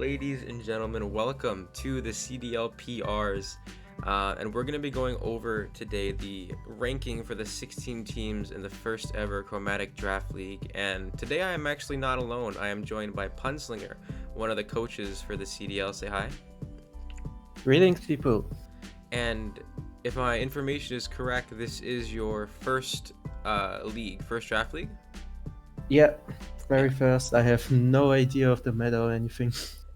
Ladies and gentlemen, welcome to the CDL PRs. And we're going to be going over today the ranking for the 16 teams in the first ever Chromaitc Draft League. And today I am actually not alone. I am joined by Punslinger, one of the coaches for the CDL. Say hi. Greetings, people. And if my information is correct, this is your first league, first draft league? Yeah, Yeah. very first. I have no idea of the meta or anything.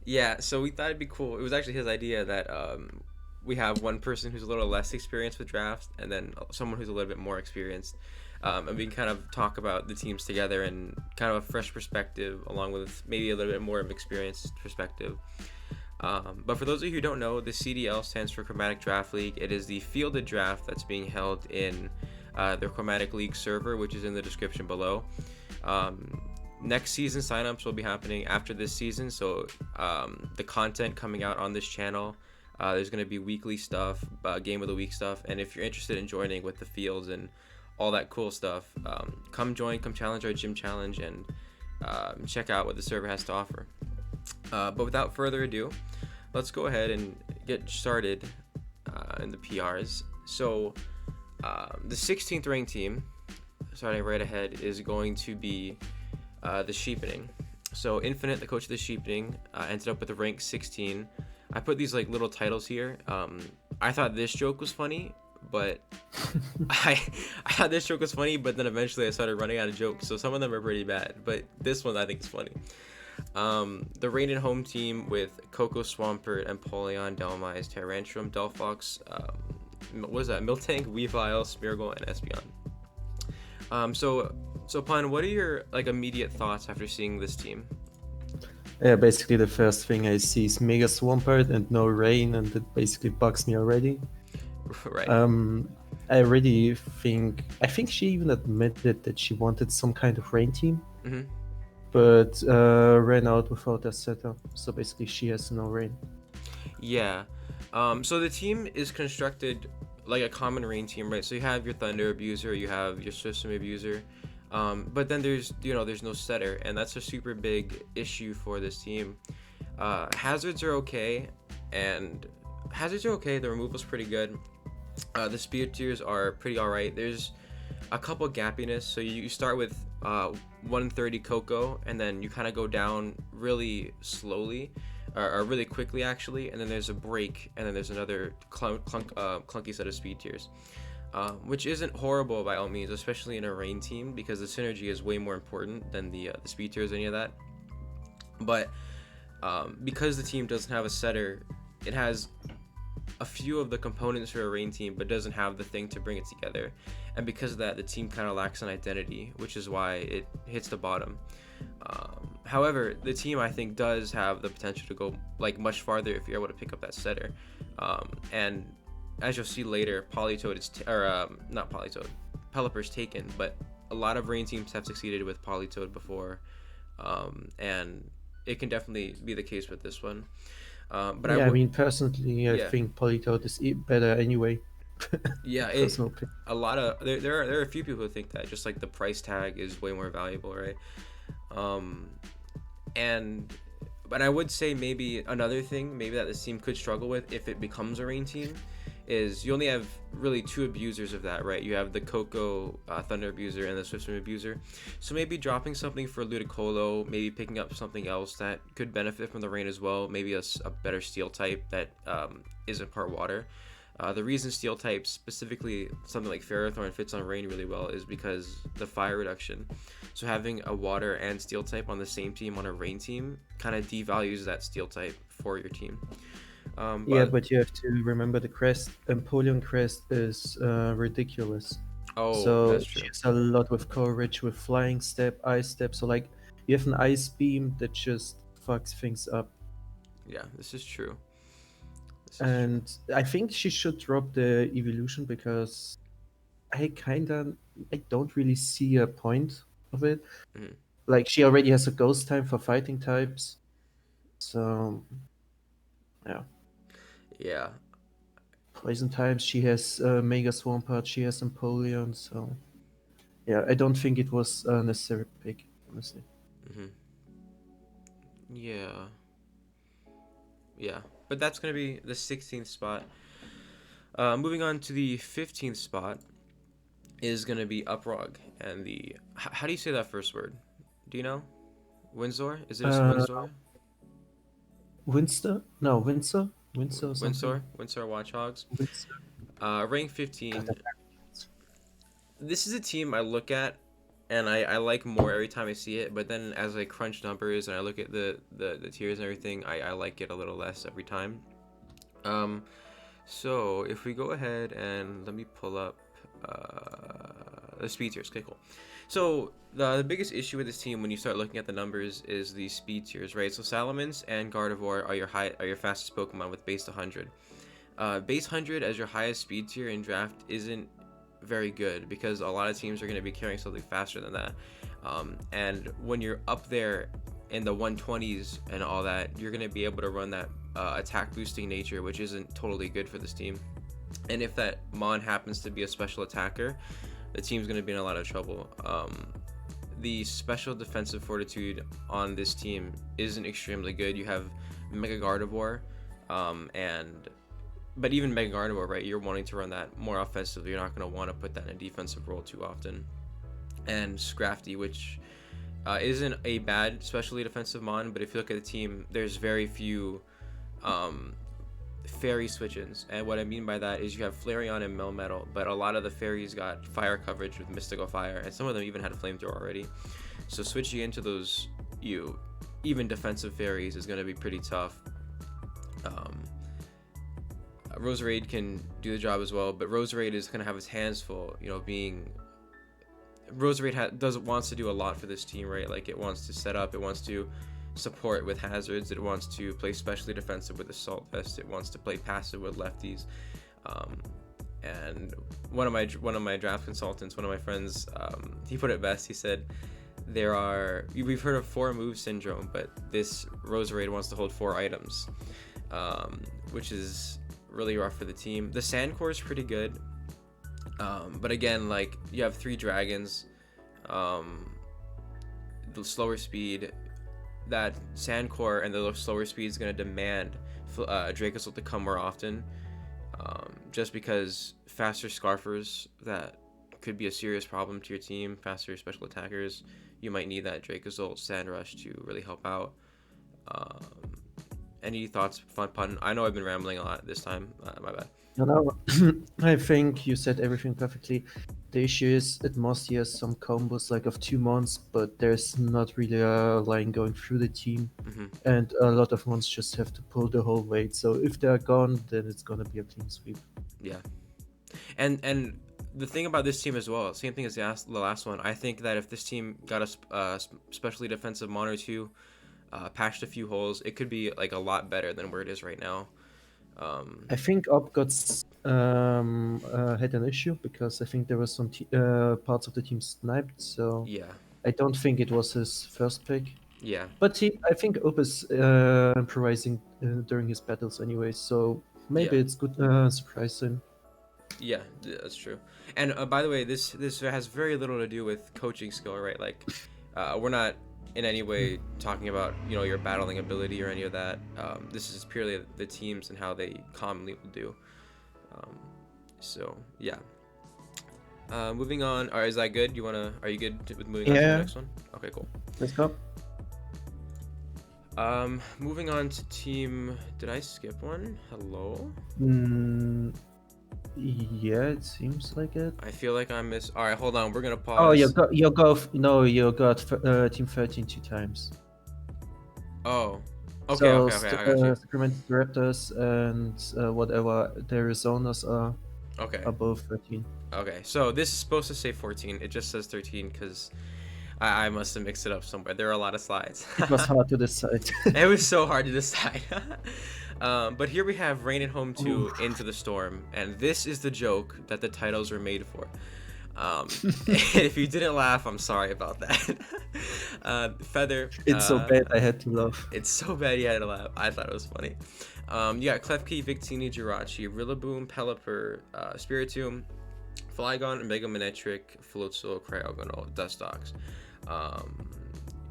Yeah, so we thought it'd be cool. It was actually his idea that we have one person who's a little less experienced with drafts, and then someone who's a little bit more experienced, and we can kind of talk about the teams together and kind of a fresh perspective, along with maybe a little bit more of experienced perspective. But for those of you who don't know, the CDL stands for Chromaitc Draft League. It is the fielded draft that's being held in the Chromaitc League server, which is in the description below. Next season signups will be happening after this season, so the content coming out on this channel, there's going to be weekly stuff, game of the week stuff, and if you're interested in joining with the fields and all that cool stuff, come challenge our gym challenge, and check out what the server has to offer. But without further ado, let's go ahead and get started in the PRs. So the 16th ranked team, starting right ahead, is going to be the Sheepening. So Infinite, the coach of the Sheepening, ended up with a rank 16. I put these like little titles here. I thought this joke was funny, but I thought this joke was funny, but then eventually I started running out of jokes. So some of them are pretty bad, but this one I think is funny. The reigning home team with Coco Swampert, Empoleon, Delmise, Tyrantrum, Delphox, what was that? Miltank, Weavile, Smeargle, and Espeon. So Pun, what are your like immediate thoughts after seeing this team? Yeah, basically the first thing I see is Mega Swampert and no rain, and it basically bugs me already. Right. I think she even admitted that she wanted some kind of rain team, Mm-hmm. but ran out without a setup. So basically she has no rain. Yeah. So the team is constructed like a common rain team, right? So you have your Thunder Abuser, you have your System Abuser, but then there's no setter, and that's a super big issue for this team. Hazards are okay, The removal's pretty good. The speed tiers are pretty alright. There's a couple gappiness, so you start with 130 Coco, and then you kind of go down really slowly, or really quickly actually, and then there's a break, and then there's another clunky set of speed tiers, which isn't horrible by all means, especially in a rain team, because the synergy is way more important than the speed tiers, any of that. But because the team doesn't have a setter, it has a few of the components for a rain team, but doesn't have the thing to bring it together, and because of that, the team kind of lacks an identity, which is why it hits the bottom. However, the team I think does have the potential to go like much farther if you're able to pick up that setter, and as you'll see later, Politoed is not Politoed, Pelipper's taken, but a lot of rain teams have succeeded with Politoed before, and it can definitely be the case with this one. But Yeah, I mean personally, I yeah, think Politoed is better anyway. yeah, Personal opinion. a lot of there are a few people who think that, just like the price tag is way more valuable, right? Um, and but I would say maybe another thing maybe that this team could struggle with if it becomes a rain team is you only have really two abusers of that, right? You have the Coco Thunder Abuser and the Swiftstream Abuser. So maybe dropping something for Ludicolo, maybe picking up something else that could benefit from the rain as well, maybe a better steel type that isn't part water. The reason steel type, specifically something like Ferrothorn, fits on rain really well is because the fire reduction. So having a water and steel type on the same team on a rain team kind of devalues that steel type for your team. Yeah, But but you have to remember the crest. Empoleon crest is ridiculous. oh, So that's she true. has a lot with courage, with flying step, ice step. So like you have an ice beam that just fucks things up. Yeah, this is true. This is true. And I think she should drop the evolution because I don't really see a point of it. Mhm. Like she already has a ghost time for fighting types. So yeah. Yeah, Poison types, she has Mega Swampert, she has Empoleon, so yeah, I don't think it was a necessary pick, honestly. hmm yeah. Yeah, but that's gonna be the 16th spot. Moving on to the 15th spot is gonna be Uprog, and how do you say that first word? Do you know? Windsor? Is it just Uh, Windsor? Windsor? No, Windsor? Windsor or something? Windsor Watchhogs. Windsor. Rank God, 15. This is a team I look at and I like more every time I see it, but then as I crunch numbers and I look at the tiers and everything, I like it a little less every time. Um, so if we go ahead and let me pull up the speed tiers. Okay, cool. So the biggest issue with this team when you start looking at the numbers is the speed tiers, right? So Salamence and Gardevoir are your fastest Pokemon with base 100. Base 100 as your highest speed tier in draft isn't very good because a lot of teams are going to be carrying something faster than that. And when you're up there in the 120s and all that, you're going to be able to run that attack boosting nature, which isn't totally good for this team. And if that Mon happens to be a special attacker, the team's going to be in a lot of trouble. The special defensive fortitude on this team isn't extremely good. You have Mega Gardevoir, but even Mega Gardevoir, right? You're wanting to run that more offensively. You're not going to want to put that in a defensive role too often. And Scrafty, which isn't a bad specially defensive mon, but if you look at the team, there's very few fairy switch-ins, and what I mean by that is you have Flareon and Melmetal, but a lot of the fairies got fire coverage with Mystical Fire, and some of them even had a flamethrower already. So switching into those even defensive fairies is going to be pretty tough. Roserade can do the job as well, but Roserade is going to have his hands full, being Roserade wants to do a lot for this team, right? Like, it wants to set up, it wants to support with hazards, it wants to play specially defensive with Assault Vest, it wants to play passive with lefties. And one of my draft consultants, one of my friends, he put it best. He said we've heard of 4 move syndrome, but this Roserade wants to hold 4 items, which is really rough for the team. The Sandcore is pretty good, but again, like, you have 3 dragons, the slower speed. That Sandcore and the slower speed is going to demand Dracos to come more often, just because faster Scarfers, that could be a serious problem to your team. Faster special attackers, you might need that Dracos Sand Rush to really help out. Any thoughts, Fun Pun? I know I've been rambling a lot this time. My bad. No, I think you said everything perfectly. The issue is it mostly has some combos like of 2 mons, but there's not really a line going through the team, and a lot of mons just have to pull the whole weight. So if they're gone, then it's gonna be a clean sweep. Yeah, and the thing about this team as well, same thing as the last one. I think that if this team got a specially defensive mon or 2, patched a few holes, it could be like a lot better than where it is right now. I think Up got had an issue because I think there were some parts of the team sniped. So yeah, I don't think it was his first pick. yeah, But I think Up is improvising during his battles anyway. So maybe yeah. it's good surprising. Yeah, that's true. And by the way, this has very little to do with coaching skill, right? Like, we're not in any way talking about your battling ability or any of that. This is purely the teams and how they commonly will do. So yeah. Moving on. All right, is that good? Are you good with moving on to the next one? Okay, cool. Let's go. Moving on to team. Did I skip one? Hello. Yeah, it seems like it. I feel like I missed. All right, hold on. We're gonna pause. Oh, you got team 13 2 times. Oh. Okay, okay, I got you. Sacramento Raptors and whatever the Arizonas are. Okay. Above 13. Okay, so this is supposed to say 14. It just says 13 because I must have mixed it up somewhere. There are a lot of slides. It was hard to decide. It was so hard to decide. But here we have Rain at Home 2 Into the Storm, and this is the joke that the titles were made for. If you didn't laugh, I'm sorry about that. Feather. It's so bad I had to laugh. It's so bad you had to laugh. I thought it was funny. You got Klefki, Victini, Jirachi, Rillaboom, Pelipper, Spiritomb, Flygon, Mega Manectric, Floatzel, Cryogonal, Dustox.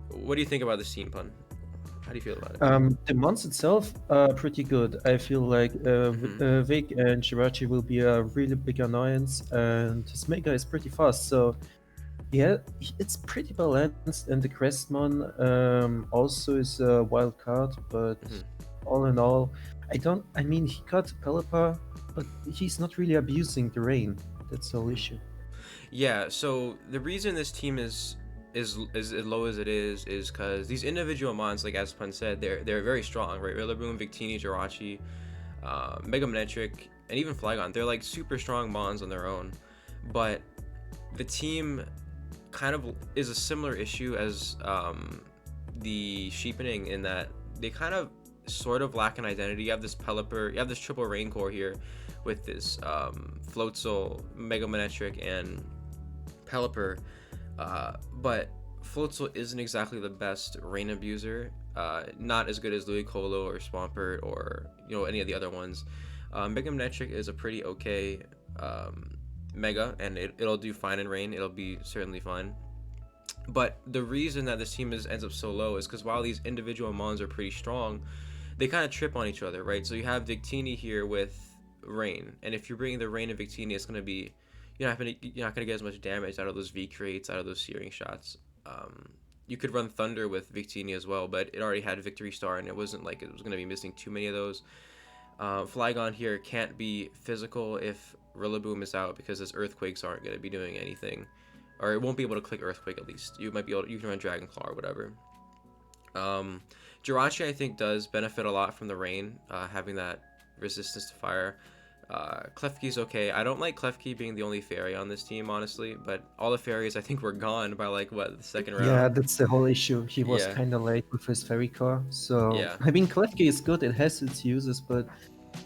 What do you think about this team, Pun? How do you feel about it? The mons itself are pretty good. I feel like Vic and Shirachi will be a really big annoyance, and his Mega is pretty fast. So yeah, it's pretty balanced. And the Crestmon also is a wild card, but all in all, I mean, he got Pelipper, but he's not really abusing the rain. That's the whole issue. Yeah, so the reason this team is as low as it is because these individual mons, like as Pun said, they're very strong, right? Rillaboom, Victini, Jirachi, Mega Manectric, and even Flygon. They're like super strong mons on their own, but the team kind of is a similar issue as the Sheepening in that they kind of sort of lack an identity. You have this Pelipper, you have this triple Rain Core here with this Floatzel, Mega Manectric, and Pelipper, but Floatzel isn't exactly the best rain abuser. Not as good as Louis Colo or Swampert or any of the other ones. Mega Manectric is a pretty okay Mega, and it'll do fine in rain. It'll be certainly fine. But the reason that this team ends up so low is because while these individual mons are pretty strong, they kind of trip on each other, right? So you have Victini here with Rain, and if you're bringing the Rain and Victini, it's going to be you're not gonna get as much damage out of those V creates, out of those searing shots. You could run Thunder with Victini as well, but it already had Victory Star, and it wasn't like it was gonna be missing too many of those. Flygon here can't be physical if Rillaboom is out because his Earthquakes aren't gonna be doing anything, or it won't be able to click Earthquake at least. You might be able you can run Dragon Claw or whatever. Jirachi I think does benefit a lot from the rain, having that resistance to fire. Klefki's okay. I don't like Klefki being the only fairy on this team, honestly, but all the fairies I think were gone by like the second round. Yeah, that's the whole issue. He was Yeah. kind of late with his fairy core. So Yeah. I mean, Klefki is good. It has its uses, but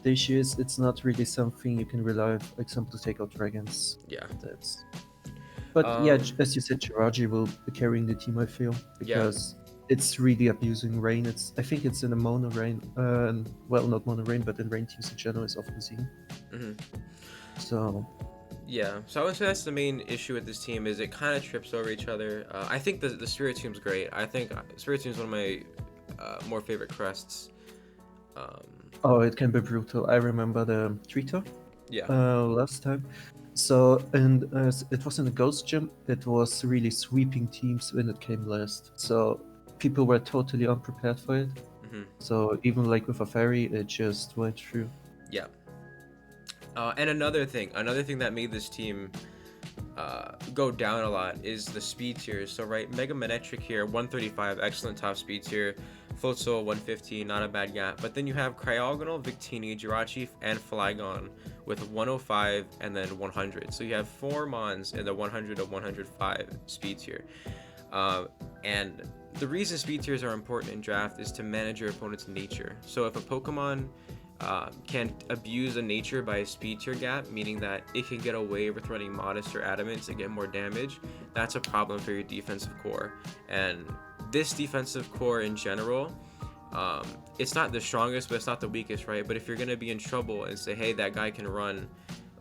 the issue is it's not really something you can rely on, for example, to take out dragons. Yeah. That's. But yeah, as you said, Jirachi will be carrying the team. I feel because it's really abusing rain. I think it's in a mono rain, well, not mono rain, but in rain teams in general is often seen. So. Yeah, so I would say that's the main issue with this team is it kind of trips over each other. I think the Spirit Team's great. I think Spirit Team's one of my more favorite crests. Oh, it can be brutal. I remember the Trito. Yeah. Last time. So, and it was in the Ghost Gym. It was really sweeping teams when it came last. So people were totally unprepared for it. So even like with a fairy, it just went through. Yeah. And another thing that made this team go down a lot is the speed tiers. So right, Mega Manectric here, 135, excellent top speed tier. Floatzel 150, not a bad gap. But then you have Cryogonal, Victini, Jirachi, and Flygon with 105 and then 100. So you have 4 mons in the 100 to 105 speed tier. And the reason speed tiers are important in draft is to manage your opponent's nature. So if a Pokemon can abuse a nature by a speed tier gap, meaning that it can get away with running Modest or Adamant to get more damage, that's a problem for your defensive core. And this defensive core in general, it's not the strongest, but it's not the weakest, right? But if you're going to be in trouble and say, hey, that guy can run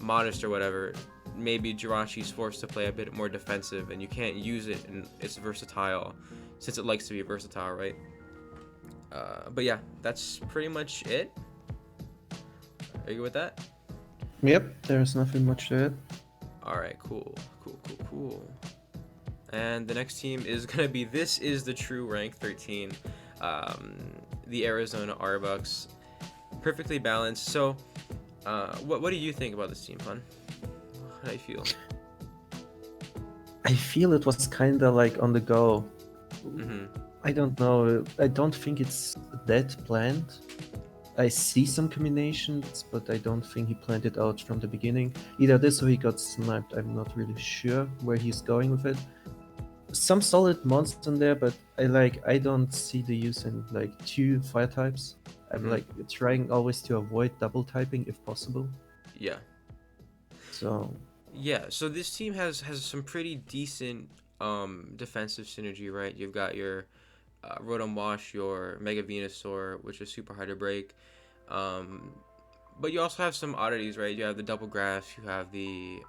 Modest or whatever, maybe Jirachi's forced to play a bit more defensive, and you can't use it, and it's versatile, since it likes to be versatile, right? But yeah, that's pretty much it. Are you good with that? Yep, there's nothing much to it. Alright, cool. And the next team is going to be, this is the true rank 13, the Arizona Arbucks. Perfectly balanced. So, what do you think about this team, Pun? How do you feel? I feel it was kind of like on the go. I don't know. I don't think it's that planned. I see some combinations, but I don't think he planned it out from the beginning. Either this or he got sniped. I'm not really sure where he's going with it. Some solid monsters in there, but I don't see the use in like 2 fire types. I'm like trying always to avoid double typing if possible. Yeah. So. Yeah. So this team has some pretty decent defensive synergy, right? You've got your Rotom Wash, your Mega Venusaur, which is super hard to break. But you also have some oddities, right? You have the Double Grass, you have the,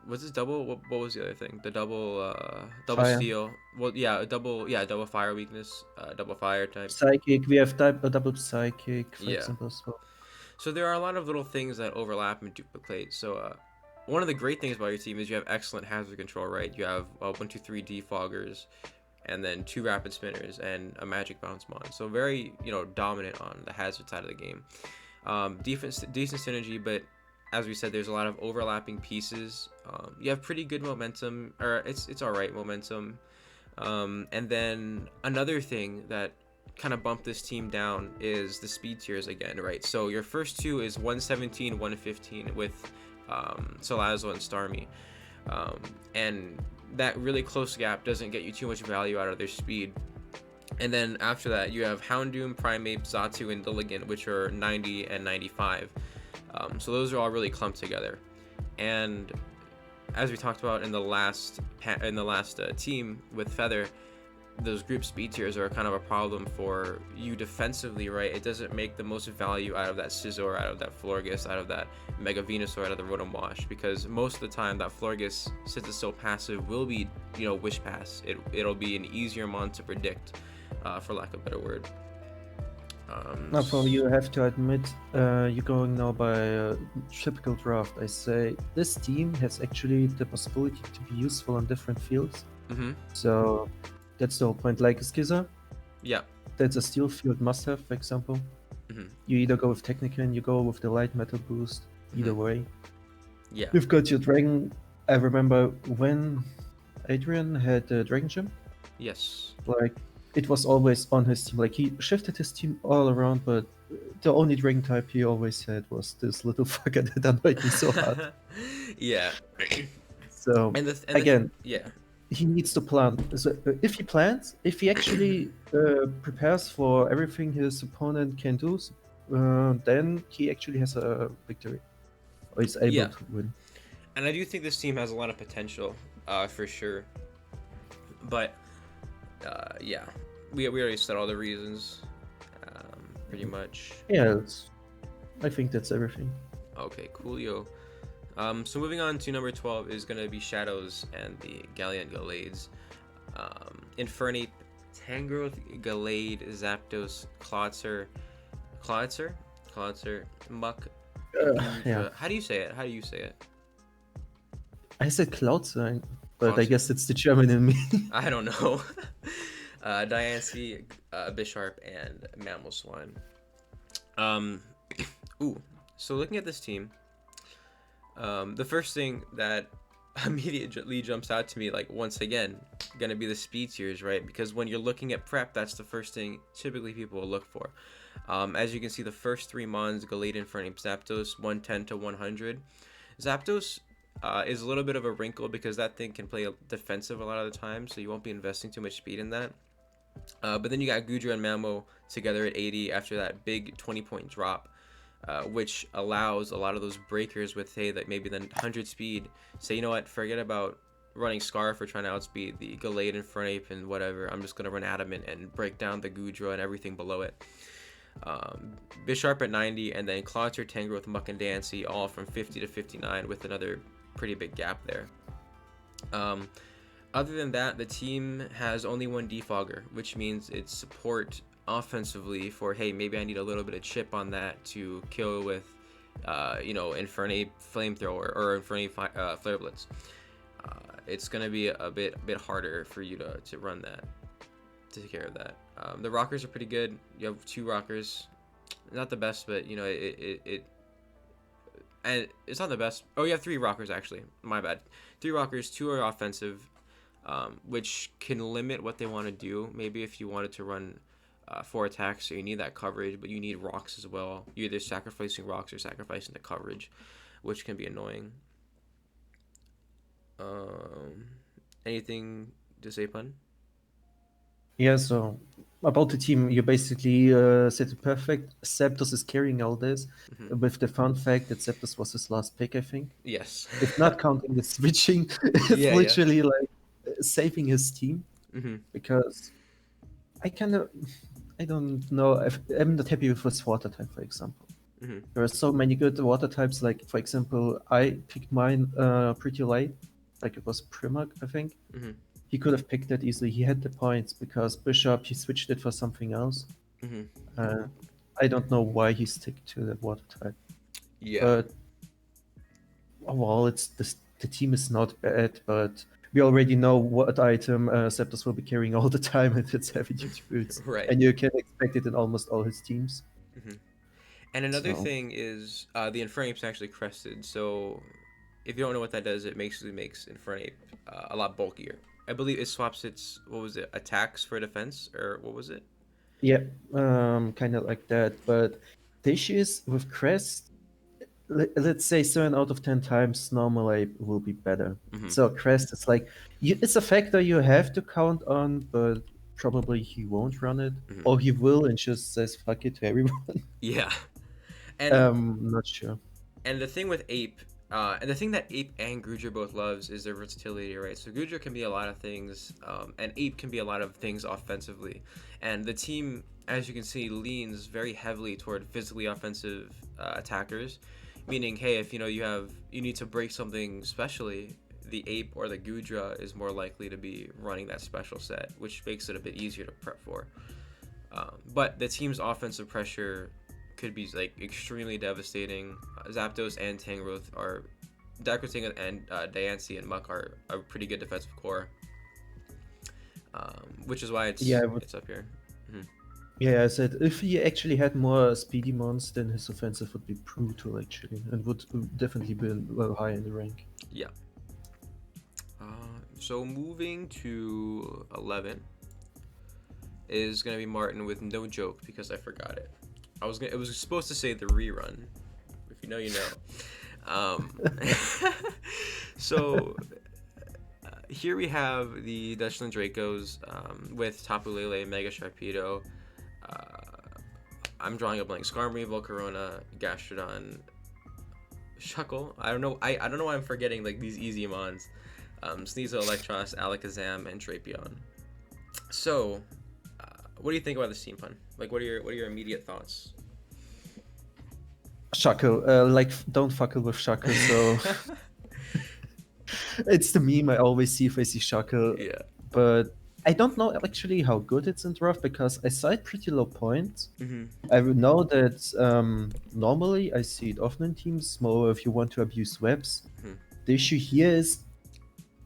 Was this double? What was the other thing? The double Fire. steel. Well, yeah, double fire weakness, double fire type. Psychic, we have a double psychic, for Yeah. example, as well. So there are a lot of little things that overlap and duplicate. So one of the great things about your team is you have excellent hazard control, right? You have 1, 2, 3 defoggers, and then 2 rapid spinners and a magic bounce mod. So very, dominant on the hazard side of the game. Defense, decent synergy, but as we said, there's a lot of overlapping pieces. You have pretty good momentum, or it's all right momentum. And then another thing that kind of bumped this team down is the speed tiers again, right? So your first two is 117, 115 with Salazzle and Starmie. And that really close gap doesn't get you too much value out of their speed. And then after that, you have Houndoom, Primeape, Xatu, and Dilligan, which are 90 and 95. So those are all really clumped together. And as we talked about in the last team with Feather, those group speed tiers are kind of a problem for you defensively, right? It doesn't make the most value out of that Scizor, out of that Florges, out of that Mega Venusaur, out of the Rotom Wash, because most of the time that Florges, since it's so passive, will be, Wish Pass. It'll be an easier mon to predict, for lack of a better word. Now, for you have to admit, you're going now by a typical draft. I say this team has actually the possibility to be useful on different fields. Mm-hmm. So that's the whole point. Like Skizzer, Yeah. that's a steel field must-have, for example. Mm-hmm. You either go with Technican, you go with the light metal boost. Either way. Yeah. You've got your Dragon. I remember when Adrian had the Dragon Gym. Yes. Like, it was always on his team. Like, he shifted his team all around, but the only Dragon type he always had was this little fucker that annoyed me so hard. Yeah. So, again, yeah. he needs to plan. So, if he plans, if he actually prepares for everything his opponent can do, then he actually has a victory. Or is able to win. And I do think this team has a lot of potential, for sure. But, yeah. We already said all the reasons, pretty much. Yeah, I think that's everything. Okay, coolio. So moving on to number 12 is going to be Shadows and the Gallant Gallades. Infernape, Tangrowth, Gallade, Zapdos, Klotzer, Muck. Yeah. How do you say it? I said Cloudsign, but I Cloudsign. guess it's the German in me. I don't know. Diancie, Bisharp, and Mamoswine. So looking at this team, the first thing that immediately jumps out to me, like, once again, gonna be the speed tiers, right? Because when you're looking at prep, that's the first thing typically people will look for. As you can see, the first 3 mons, Gallade, Infernape, Zapdos, 110 to 100. Zapdos is a little bit of a wrinkle because that thing can play defensive a lot of the time, so you won't be investing too much speed in that. But then you got Goodra and Mamo together at 80 after that big 20-point drop, which allows a lot of those breakers with, say, that maybe the 100 speed, say, you know what, forget about running Scarf or trying to outspeed the Gallade and Infernape and whatever. I'm just going to run Adamant and break down the Goodra and everything below it. Bisharp at 90, and then Clotter, Tangrowth, Muck, and Diancie all from 50 to 59 with another pretty big gap there. Other than that, the team has only 1 defogger, which means it's support offensively for, hey, maybe I need a little bit of chip on that to kill with, Infernape Flamethrower or Infernape Flare Blitz. It's going to be a bit harder for you to run that, to take care of that. The rockers are pretty good. You have 2 rockers. Not the best, but, and it's not the best. Oh, you have 3 rockers, actually. My bad. 3 rockers, 2 are offensive, which can limit what they want to do. Maybe if you wanted to run 4 attacks, so you need that coverage, but you need rocks as well. You're either sacrificing rocks or sacrificing the coverage, which can be annoying. Anything to say, Pun? Yeah, so about the team, you basically said it perfect. Zapdos is carrying all this, with the fun fact that Zapdos was his last pick, I think. Yes. If not counting the switching, it's literally like saving his team. Because I don't know, I'm not happy with his water type, for example. Mm-hmm. There are so many good water types. Like for example, I picked mine pretty late. Like it was Primarch, I think. Mm-hmm. He could have picked that easily. He had the points because Bishop he switched it for something else. Mm-hmm. I don't know why he stick to the water type, Yeah. but overall, the team is not bad. But we already know what item Septus will be carrying all the time, and it's heavy duty boots, Right. and you can expect it in almost all his teams. Mm-hmm. And another So thing is the Infernape's actually crested. So if you don't know what that does, it basically makes Infernape a lot bulkier. I believe it swaps its, what was it, attacks for defense, or what was it? yeah, kind of like that. But the issue is with Crest. Let's say 7 out of 10 times normal ape will be better. Mm-hmm. So Crest is like it's a factor you have to count on, but probably he won't run it, Mm-hmm. or he will and just says fuck it to everyone. Yeah. And Not sure. And the thing with Ape, and the thing that Ape and Goodra both loves is their versatility, right? So Goodra can be a lot of things, and Ape can be a lot of things offensively. And the team, as you can see, leans very heavily toward physically offensive attackers, meaning, hey, if you need to break something specially, the Ape or the Goodra is more likely to be running that special set, which makes it a bit easier to prep for. But the team's offensive pressure could be like extremely devastating. Zapdos and Tangrowth are Dracos and Diancie and Muck are a pretty good defensive core, which is why it's up here. Mm-hmm. Yeah, I said if he actually had more speedy mons, then his offensive would be brutal actually, and would definitely be well high in the rank. Yeah. So moving to 11 is gonna be Martin with no joke because I forgot it. It was supposed to say the rerun. If you know, you know. So here we have the Dutchland Dracos with Tapu Lele, Mega Sharpedo. I'm drawing a blank. Skarmory, Volcarona, Gastrodon, Shuckle. I don't know. I don't know why I'm forgetting like these easy mons. Sneasel, Electros, Alakazam, and Drapion. So, what do you think about this team, Pun? Like, what are your immediate thoughts? Shuckle, like don't fuckle with Shuckle. So it's the meme I always see if I see Shuckle. Yeah. But I don't know actually how good it's in draft because I saw it pretty low points. Mm-hmm. I would know that normally I see it often in teams more if you want to abuse webs. Mm-hmm. The issue here is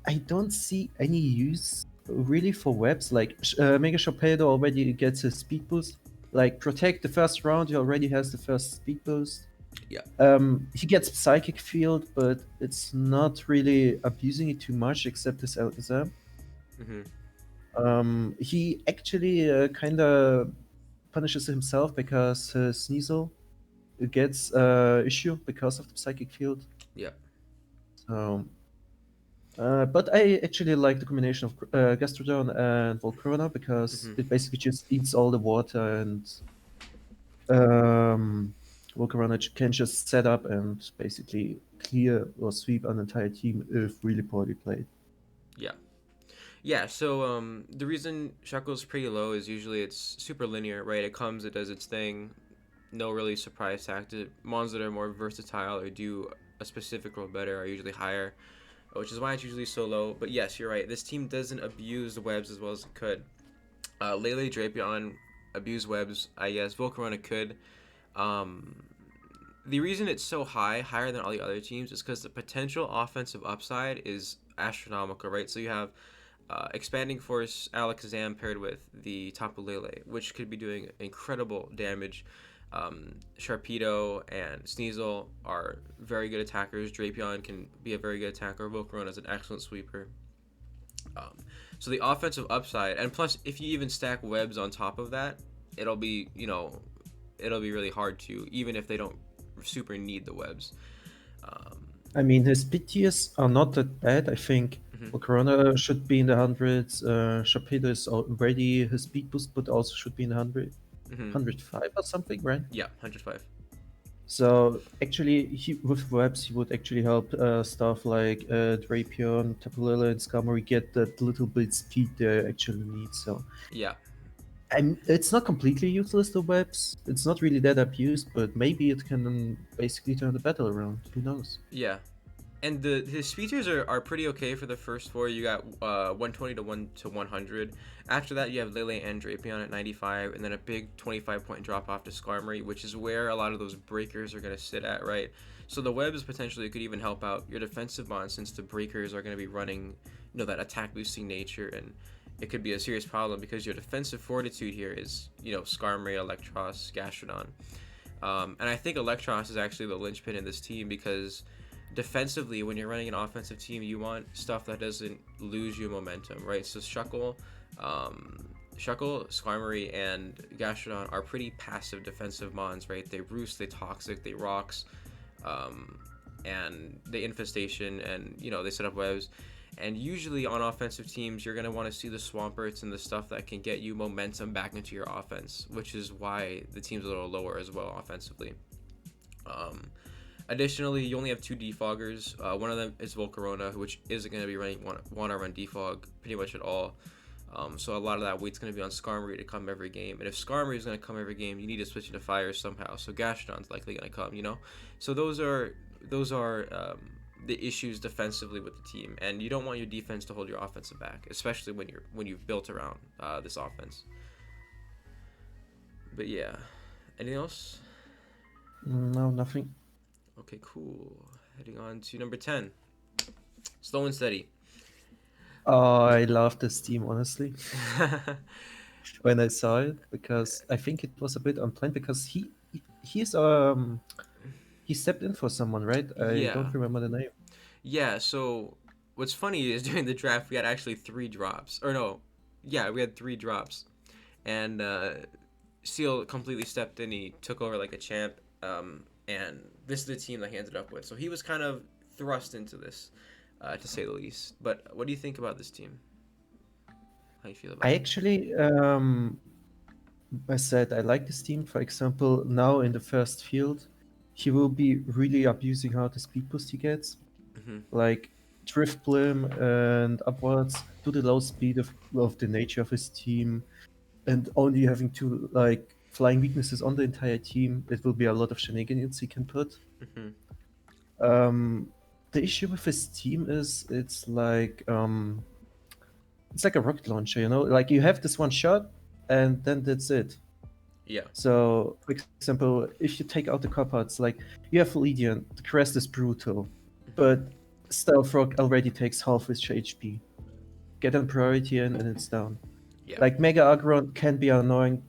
I don't see any use really for webs. Like Mega Sharpedo already gets his speed boost. Like Protect the first round, he already has the first speed boost. Yeah. He gets Psychic Field, but it's not really abusing it too much except his Alakazam. Mm-hmm. He actually kind of punishes himself because his Sneasel gets issue because of the Psychic Field. Yeah. So, but I actually like the combination of Gastrodon and Volcarona because Mm-hmm. it basically just eats all the water and Volcarona can just set up and basically clear or sweep an entire team if really poorly played. Yeah. Yeah, so the reason Shuckle's pretty low is usually it's super linear, right? It comes, it does its thing, no really surprise tactic. Mons that are more versatile or do a specific role better are usually higher, which is why it's usually so low. But yes, you're right. This team doesn't abuse the webs as well as it could. Lele, Drapion abuse webs, I guess. Volcarona could. The reason it's so higher than all the other teams, is because the potential offensive upside is astronomical, right? So you have Expanding Force Alakazam paired with the Tapu Lele, which could be doing incredible damage. Sharpedo and Sneasel are very good attackers. Drapion can be a very good attacker. Volcarona is an excellent sweeper. So the offensive upside, and plus if you even stack webs on top of that, it'll be really hard to, even if they don't super need the webs. I mean, his speed tiers are not that bad. I think Volcarona should be in the hundreds. Sharpedo is already his speed boost, but also should be in the 105 or something, right? Yeah, 105. So actually, with webs, he would actually help stuff like Drapion, Tapu Lele, and Skarmory get that little bit speed they actually need. So yeah, It's not completely useless, the webs. It's not really that abused, but maybe it can basically turn the battle around. Who knows? Yeah, and the his speed are pretty okay for the first four. You got 120 to 100. After that, you have Lele and Drapion at 95, and then a big 25-point drop off to Skarmory, which is where a lot of those breakers are going to sit at, right? So the webs potentially could even help out your defensive bond, since the breakers are going to be running, that attack boosting nature, and it could be a serious problem because your defensive fortitude here is, Skarmory, Electros, Gastrodon. And I think Electros is actually the linchpin in this team because defensively, when you're running an offensive team, you want stuff that doesn't lose you momentum, right? So Shuckle, Skarmory, and Gastrodon are pretty passive defensive mons, right? They roost, they toxic, they rocks, and they infestation, and they set up webs. And usually on offensive teams, you're going to want to see the Swamperts and the stuff that can get you momentum back into your offense, which is why the team's a little lower as well offensively. Additionally, you only have two defoggers. One of them is Volcarona, which isn't going to be running one-on-one defog pretty much at all. So a lot of that weight's going to be on Skarmory to come every game. And if Skarmory is going to come every game, you need to switch into fire somehow. So Gastrodon's likely going to come. So those are the issues defensively with the team, and you don't want your defense to hold your offensive back, especially when you've built around this offense. But yeah, anything else? No, nothing. Okay, cool. Heading on to number 10, Slow and Steady. Oh, I love this team, honestly. When I saw it, because I think it was a bit unplanned, because he's he stepped in for someone, right? I Yeah. don't remember the name. Yeah, so what's funny is during the draft we had actually 3 drops. Or no, yeah, we had 3 drops. And Seal completely stepped in. He took over like a champ. And this is the team that he ended up with. So he was kind of thrust into this, to say the least. But what do you think about this team? How you feel about I it? actually, I said I like this team. For example, now in the first field, he will be really abusing how the speed boost he gets, Mm-hmm. like Drift Blim and upwards to the low speed of the nature of his team, and only having two like flying weaknesses on the entire team. It will be a lot of shenanigans he can put. Mm-hmm. The issue with his team is it's like a rocket launcher, like you have this one shot and then that's it. Yeah. So, for example, if you take out the cop-outs, like you have Legion, the crest is brutal, Mm-hmm. but Stealth Rock already takes half his HP. Get a priority in and it's down. Yeah. Like Mega Aggron can be annoying,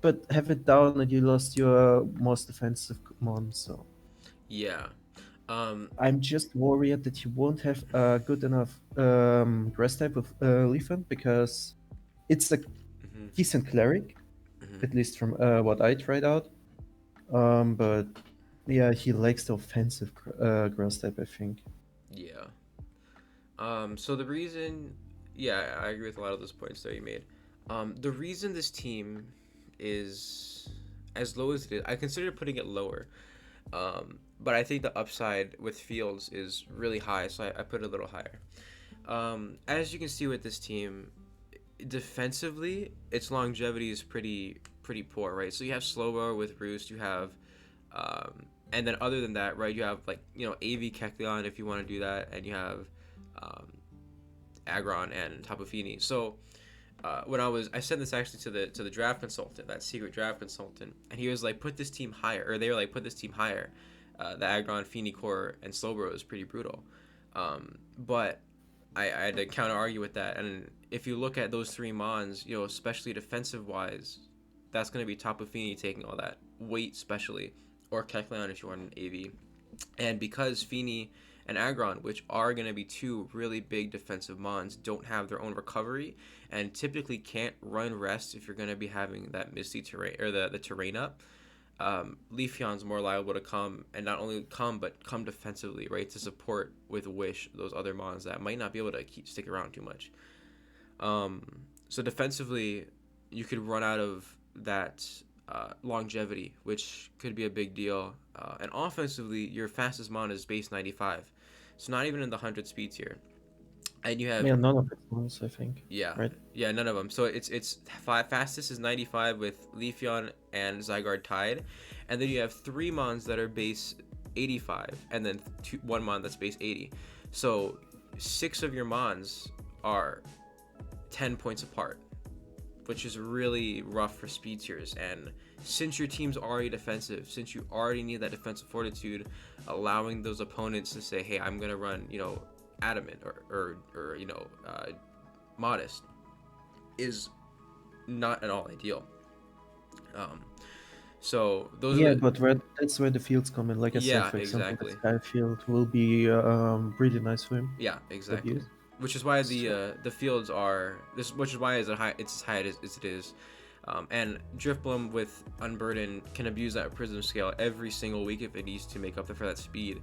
but have it down and you lost your most defensive mon. So Yeah. I'm just worried that he won't have a good enough grass type of Leafin, because it's a Mm-hmm. decent cleric, Mm-hmm. at least from what I tried out. But yeah, he likes the offensive grass type, I think. Yeah. So the reason, yeah, I agree with a lot of those points that you made. The reason this team is as low as it is, I consider putting it lower. But I think the upside with Fields is really high, so I put it a little higher. As you can see with this team, defensively, its longevity is pretty poor, right? So you have Slowbro with Roost, you have, and then other than that, right, you have like AV Kecleon if you want to do that, and you have um, Aggron and Tapu Fini. So when I said this actually to the draft consultant, that secret draft consultant, and he was like, put this team higher, or they were like, put this team higher. The Aggron, Fini Core, and Slowbro is pretty brutal. But I had to counter argue with that, and if you look at those 3 mons, especially defensive wise, that's going to be Tapu Fini taking all that weight, especially, or Kecleon if you want an AV. And because Fini and Aggron, which are going to be 2 really big defensive mons, don't have their own recovery and typically can't run rest if you're going to be having that misty terrain or the terrain up. Leafeon's more liable to come, and not only come, but come defensively, right, to support with Wish those other mons that might not be able to stick around too much. So defensively, you could run out of that longevity, which could be a big deal. And offensively, your fastest mon is base 95, so not even in the 100 speed tier. And you have Yeah, none of its ones, I think. yeah, Right? yeah, none of them. So it's fastest is 95 with Leafeon and Zygarde tied, and then you have three mons that are base 85, and then one mon that's base 80. So six of your mons are 10 points apart, which is really rough for speed tiers. And since your team's already defensive, since you already need that defensive fortitude, allowing those opponents to say, hey, I'm gonna run, adamant or modest is not at all ideal. Um, so those Yeah, are the but that's where the fields come in. Like I said, yeah, for example, the exactly. Sky Field will be really nice for him Yeah, to exactly. abuse. Which is why So, the fields are this. Which is why it's as high as it is. And Driftbloom with Unburden can abuse that Prism Scale every single week if it needs to make up for that speed.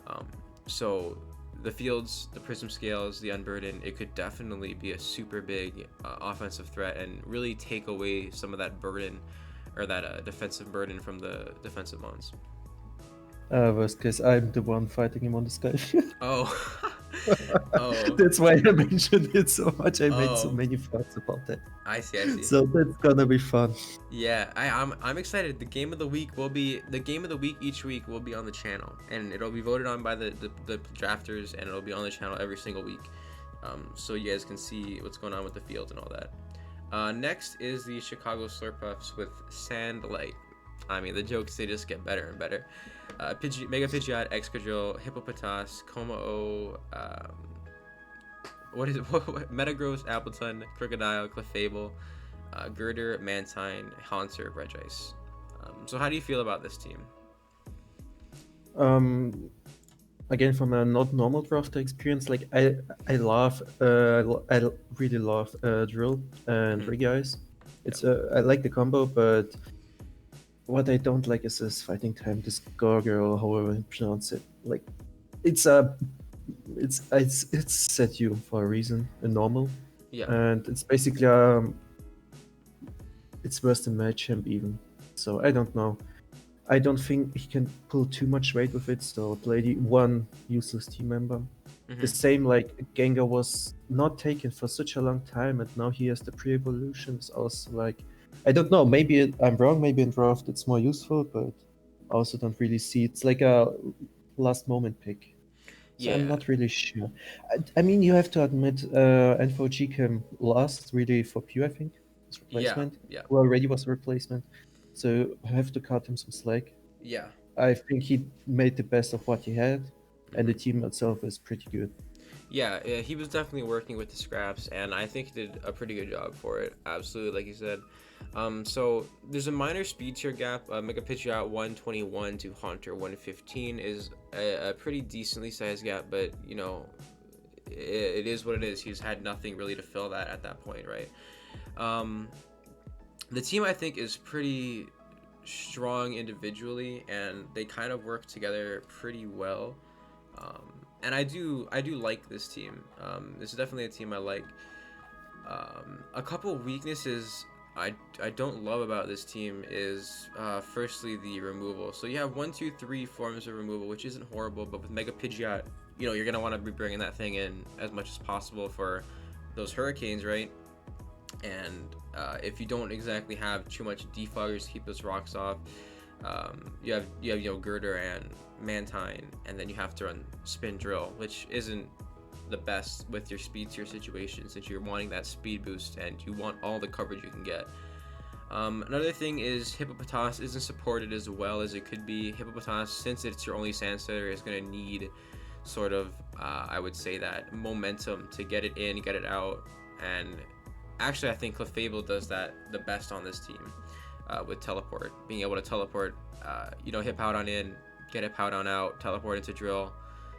Um, so the fields, the Prism Scales, the Unburden, it could definitely be a super big offensive threat and really take away some of that burden or that defensive burden from the defensive mons. worst case, I'm the one fighting him on the Sky Field. Oh, oh, That's why I mentioned it so much. I made so oh! many thoughts about that. I see, I see. So that's gonna be fun. Yeah, I'm excited. The game of the week will be the game of the week each week will be on the channel, and it'll be voted on by the drafters, and it'll be on the channel every single week, so you guys can see what's going on with the field and all that. Next is the Chicago Slurpuffs with Sandlight. I mean, the jokes, they just get better and better. Mega Pidgeot, Excadrill, Hippopotas, Como-O, what is it? Metagross, Appleton, Crocodile, Clefable, Girder, Mantine, Haunter, Regice. So how do you feel about this team? Um, Again, from a not normal drafter experience, like I love, I really love Drill and Mhm. Regice. It's I like the combo, but what I don't like is this fighting time, this Gargoyle, however you pronounce it. Like, it's a, it's set you for a reason, a normal, Yeah, and it's basically it's worse than Machamp even. So I don't know. I don't think he can pull too much weight with it. So play one useless team member. The hmm same like Gengar was not taken for such a long time, and now he has the pre-evolution. It's also like, I don't know. Maybe I'm wrong. Maybe in draft it's more useful, but I also don't really see. It's like a last moment pick. So I'm yeah, not really sure. I mean, you have to admit, N4G came last really for Pew, I think, his yeah, replacement, yeah, who already was a replacement. So I have to cut him some slack. yeah. I think he made the best of what he had, and the hmm team itself is pretty good. Yeah, he was definitely working with the scraps, and I think he did a pretty good job for it. Absolutely, like you said. So there's a minor speed tier gap. Mega Pidgeot 121 to Haunter 115 is a pretty decently sized gap, but it is what it is. He's had nothing really to fill that at that point, right? Um, the team I think is pretty strong individually, and they kind of work together pretty well. And I do like this team. This is definitely a team I like. A couple weaknesses I don't love about this team is firstly the removal. So you have 1, 2, 3 forms of removal, which isn't horrible, but with Mega Pidgeot, you're gonna want to be bringing that thing in as much as possible for those hurricanes, right? And if you don't exactly have too much defoggers to keep those rocks off, you have Girder and Mantine, and then you have to run Spin Drill, which isn't the best with your speed tier situation since you're wanting that speed boost and you want all the coverage you can get. Another thing is Hippopotas isn't supported as well as it could be. Hippopotas, since it's your only Sand Setter, is going to need sort of, I would say, that momentum to get it in, get it out, and actually I think Clefable does that the best on this team with Teleport, being able to teleport, hip out on in, get hip out on out, teleport into Drill.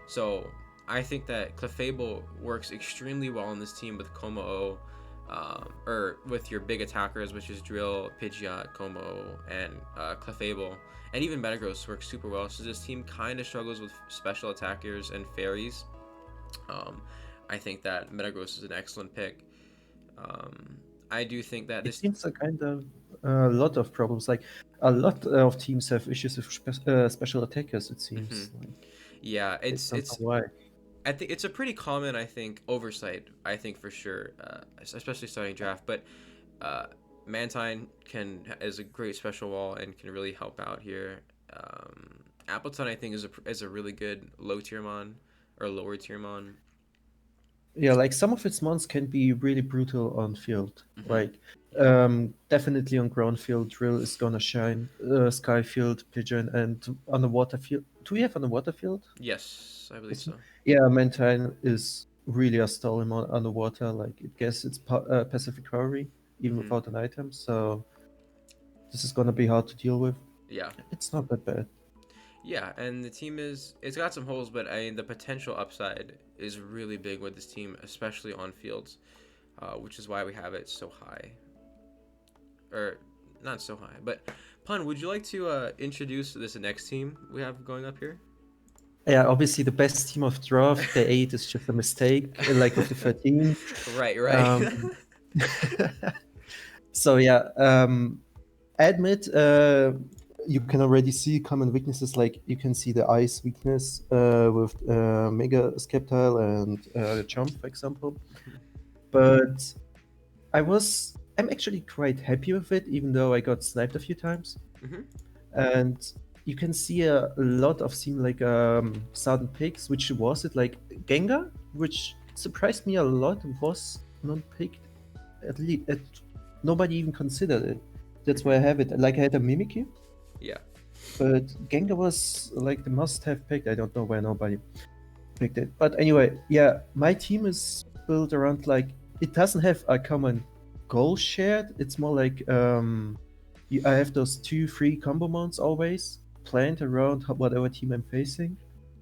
So I think that Clefable works extremely well on this team with Como-O, or with your big attackers, which is Drill, Pidgeot, Como, and Clefable. And even Metagross works super well. So this team kind of struggles with special attackers and fairies. I think that Metagross is an excellent pick. I do think that It this. seems a kind of a lot of problems. Like a lot of teams have issues with special attackers. It Mhm. seems like Yeah, I it's don't know it's why. I think it's a pretty common, I think, oversight. I think for sure, especially starting draft. But uh, Mantine is a great special wall and can really help out here. Appleton, I think, is a really good low tier mon or lower tier mon. Yeah, like some of its mons can be really brutal on field. Mm-hmm. Like, Yeah. definitely on ground field, Drill is gonna shine. Sky field, Pigeon, and on the water field. Do we have on the water field? Yes, I believe so. Yeah, Mantine is really a stalling on underwater. Like, it gets its passive recovery even Mm-hmm. without an item. So this is gonna be hard to deal with. Yeah. It's not that bad. Yeah, and the team it's got some holes, but I mean the potential upside is really big with this team, especially on fields, which is why we have it so high, or not so high. But Pun, would you like to introduce this next team we have going up here? Yeah, obviously the best team of draft, the 8 is just a mistake, like with the 13. Right, right. Um, so yeah, admit you can already see common weaknesses, like you can see the ice weakness with Mega Skeptile and Jump, for example. But I'm actually quite happy with it, even though I got sniped a few times. Mm-hmm. And you can see a lot of seem like sudden picks, which was it like Gengar, which surprised me a lot, was not picked. At least nobody even considered it. That's why I have it. Like I had a Mimikyu, Yeah. but Gengar was like the must-have pick. I don't know why nobody picked it. But anyway, yeah, my team is built around like it doesn't have a common goal shared. It's more like I have those 2-3 combo mounts always planned around whatever team I'm facing,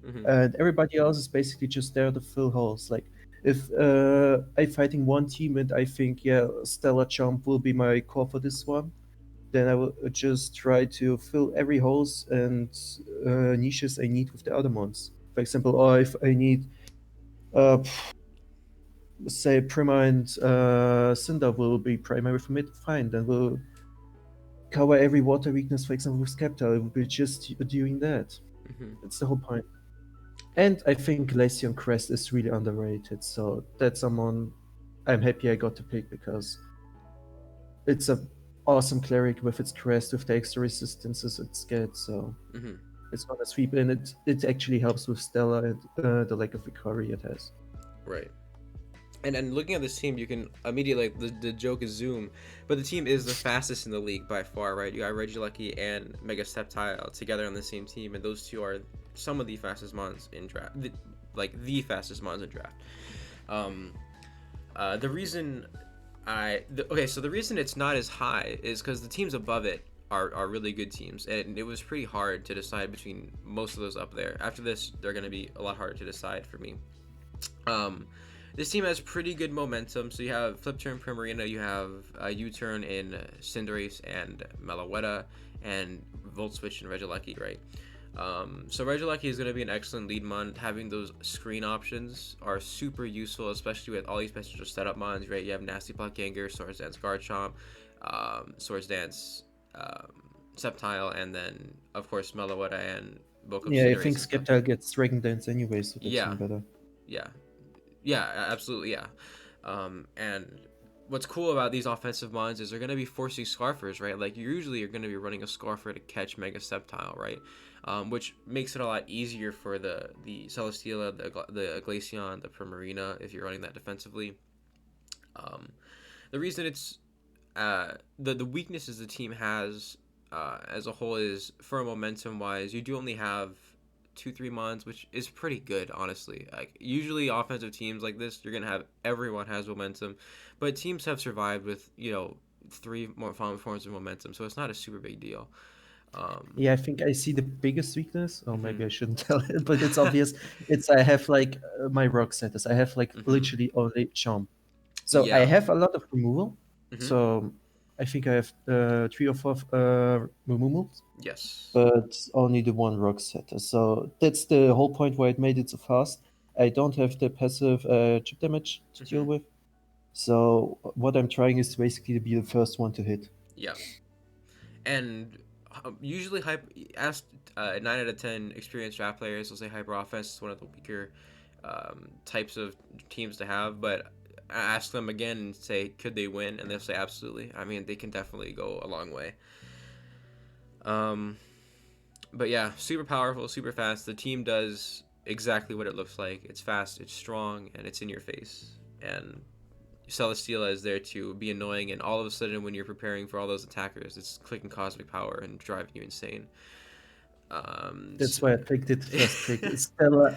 Mm-hmm. and everybody else is basically just there to fill holes. Like if I'm fighting one team and I think yeah, Stellar Jump will be my core for this one, then I will just try to fill every holes and niches I need with the other ones. For example, or if I need, uh, say, Prima and Cinder will be primary for mid, fine, then we'll cover every water weakness, for example, with Skepta. It will be just doing that. Mm-hmm. That's the whole point. And I think Glaceon Crest is really underrated, so that's someone I'm happy I got to pick because it's a awesome cleric with its crest with the extra resistances it gets, so Mm-hmm. it's gonna sweep and it actually helps with Stella and the lack of recovery it has. Right. And looking at this team, you can immediately like the joke is Zoom, but the team is the fastest in the league by far, right? You got Regieleki and Mega Sceptile together on the same team, and those two are some of the fastest mons in draft, like the fastest mons in draft. Um, the reason so the reason it's not as high is because the teams above it are really good teams, and it was pretty hard to decide between most of those up there. After this, they're going to be a lot harder to decide for me. This team has pretty good momentum. So you have Flip Turn Primarina, you have U-Turn in Cinderace and Meloetta, and Volt Switch and Regieleki, right? So Regieleki is going to be an excellent lead mon. Having those screen options are super useful, especially with all these potential setup mons, right? You have Nasty Plot Gengar, Swords Dance Garchomp, Swords Dance Sceptile, and then, of course, Meloetta and Bokup Yeah, I think Cinderace and stuff. Skeptile gets Dragon Dance anyway, so that's Yeah, even better. yeah. Yeah, absolutely, yeah. And what's cool about these offensive mons is they're going to be forcing Scarfers, right? Like, you're going to be running a Scarfer to catch Mega Sceptile, right? Which makes it a lot easier for the Celesteela, the Glaceon, the Primarina, if you're running that defensively. The reason it's the weaknesses the team has as a whole is for momentum wise, you do only have 2-3 mons, which is pretty good, honestly. Like usually offensive teams like this, you're gonna have everyone has momentum, but teams have survived with 3 more forms of momentum, so it's not a super big deal. Yeah, I think I see the biggest weakness, or maybe Mhm. I shouldn't tell it, but it's obvious. It's I have like my rock setters. I have like Mhm. literally only Jump. So I Yeah. have a lot of removal. Mhm. So I think I have 3 or 4 removals, Yes. but only the one rock setter. So that's the whole point why it made it so fast. I don't have the passive chip damage to deal Mhm. with. So what I'm trying is basically to be the first one to hit. Yeah. And usually hype asked 9 out of 10 experienced draft players will say hyper offense is one of the weaker types of teams to have, but ask them again and say, could they win? And they'll say absolutely. I mean, they can definitely go a long way. But yeah, super powerful, super fast. The team does exactly what it looks like. It's fast, it's strong, and it's in your face. And Celesteela is there to be annoying, and all of a sudden, when you're preparing for all those attackers, it's clicking cosmic power and driving you insane. That's why I picked it first pick.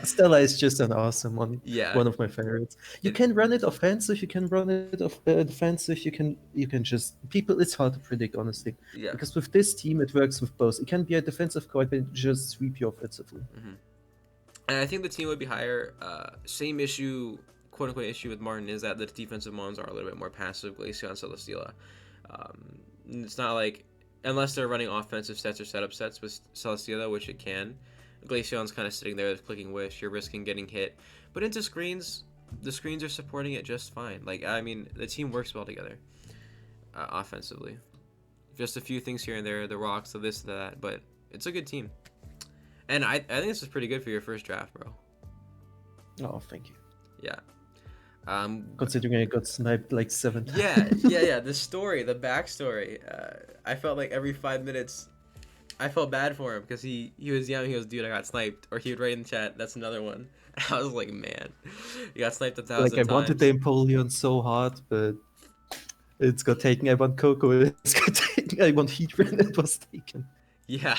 Stella is just an awesome one. Yeah, One of my favorites. You it, can run it offensive. You can run it defensive. You can just people. It's hard to predict honestly yeah. because with this team it works with both. It can be a defensive card, but just sweep you offensively. Mm-hmm. And I think the team would be higher. Same issue, quote unquote issue with Martin is that the defensive mons are a little bit more passive. Glaceon, Celesteela. It's not like unless they're running offensive sets or setup sets with Celesteela, which it can. Glaceon's kind of sitting there clicking Wish. You're risking getting hit, but into screens, the screens are supporting it just fine. Like I mean, the team works well together offensively. Just a few things here and there, the rocks, the this, the that, but it's a good team. And I think this is pretty good for your first draft, bro. Oh, thank you. Yeah. Considering I got sniped like 7 times. Yeah. The story, the backstory. I felt like every 5 minutes, I felt bad for him because he was young. He goes, dude, I got sniped. Or he would write in the chat, that's another one. I was like, man, you got sniped 1,000 Like I times. wanted the Empoleon so hard, but it's got taken. I want Coco. It's got taken. I want Heatran. It was taken. Yeah.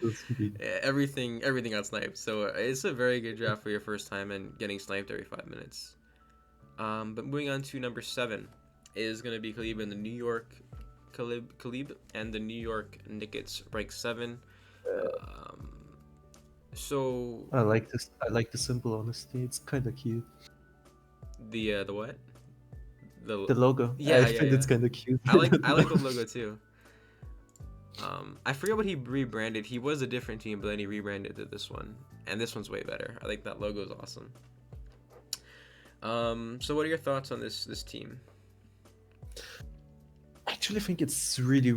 Really... everything got sniped. So it's a very good draft for your first time and getting sniped every 5 minutes. But moving on to number 7 is going to be Khalib and the New York Khalib and the New York Knicks, rank 7. So I like this. I like the symbol. Honestly, it's kind of cute. the what? The logo. Yeah, I think it's kind of cute. I like the logo too. I forget what he rebranded. He was a different team, but then he rebranded to this one, and this one's way better. I think that logo is awesome. So what are your thoughts on this team? I actually think it's really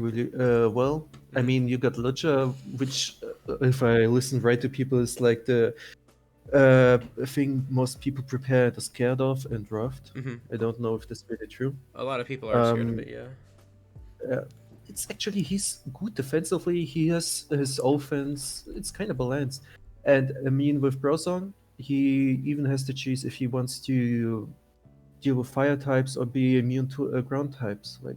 well. I mean, you got Lucha, which, if I listen right to people, is like the thing most people prepared are scared of and draft. I don't know if that's really true. A lot of people are scared of it, yeah. It's actually, he's good defensively. He has his offense. It's kind of balanced. And I mean, with Brosong, he even has to choose if he wants to deal with fire types or be immune to ground types. Like,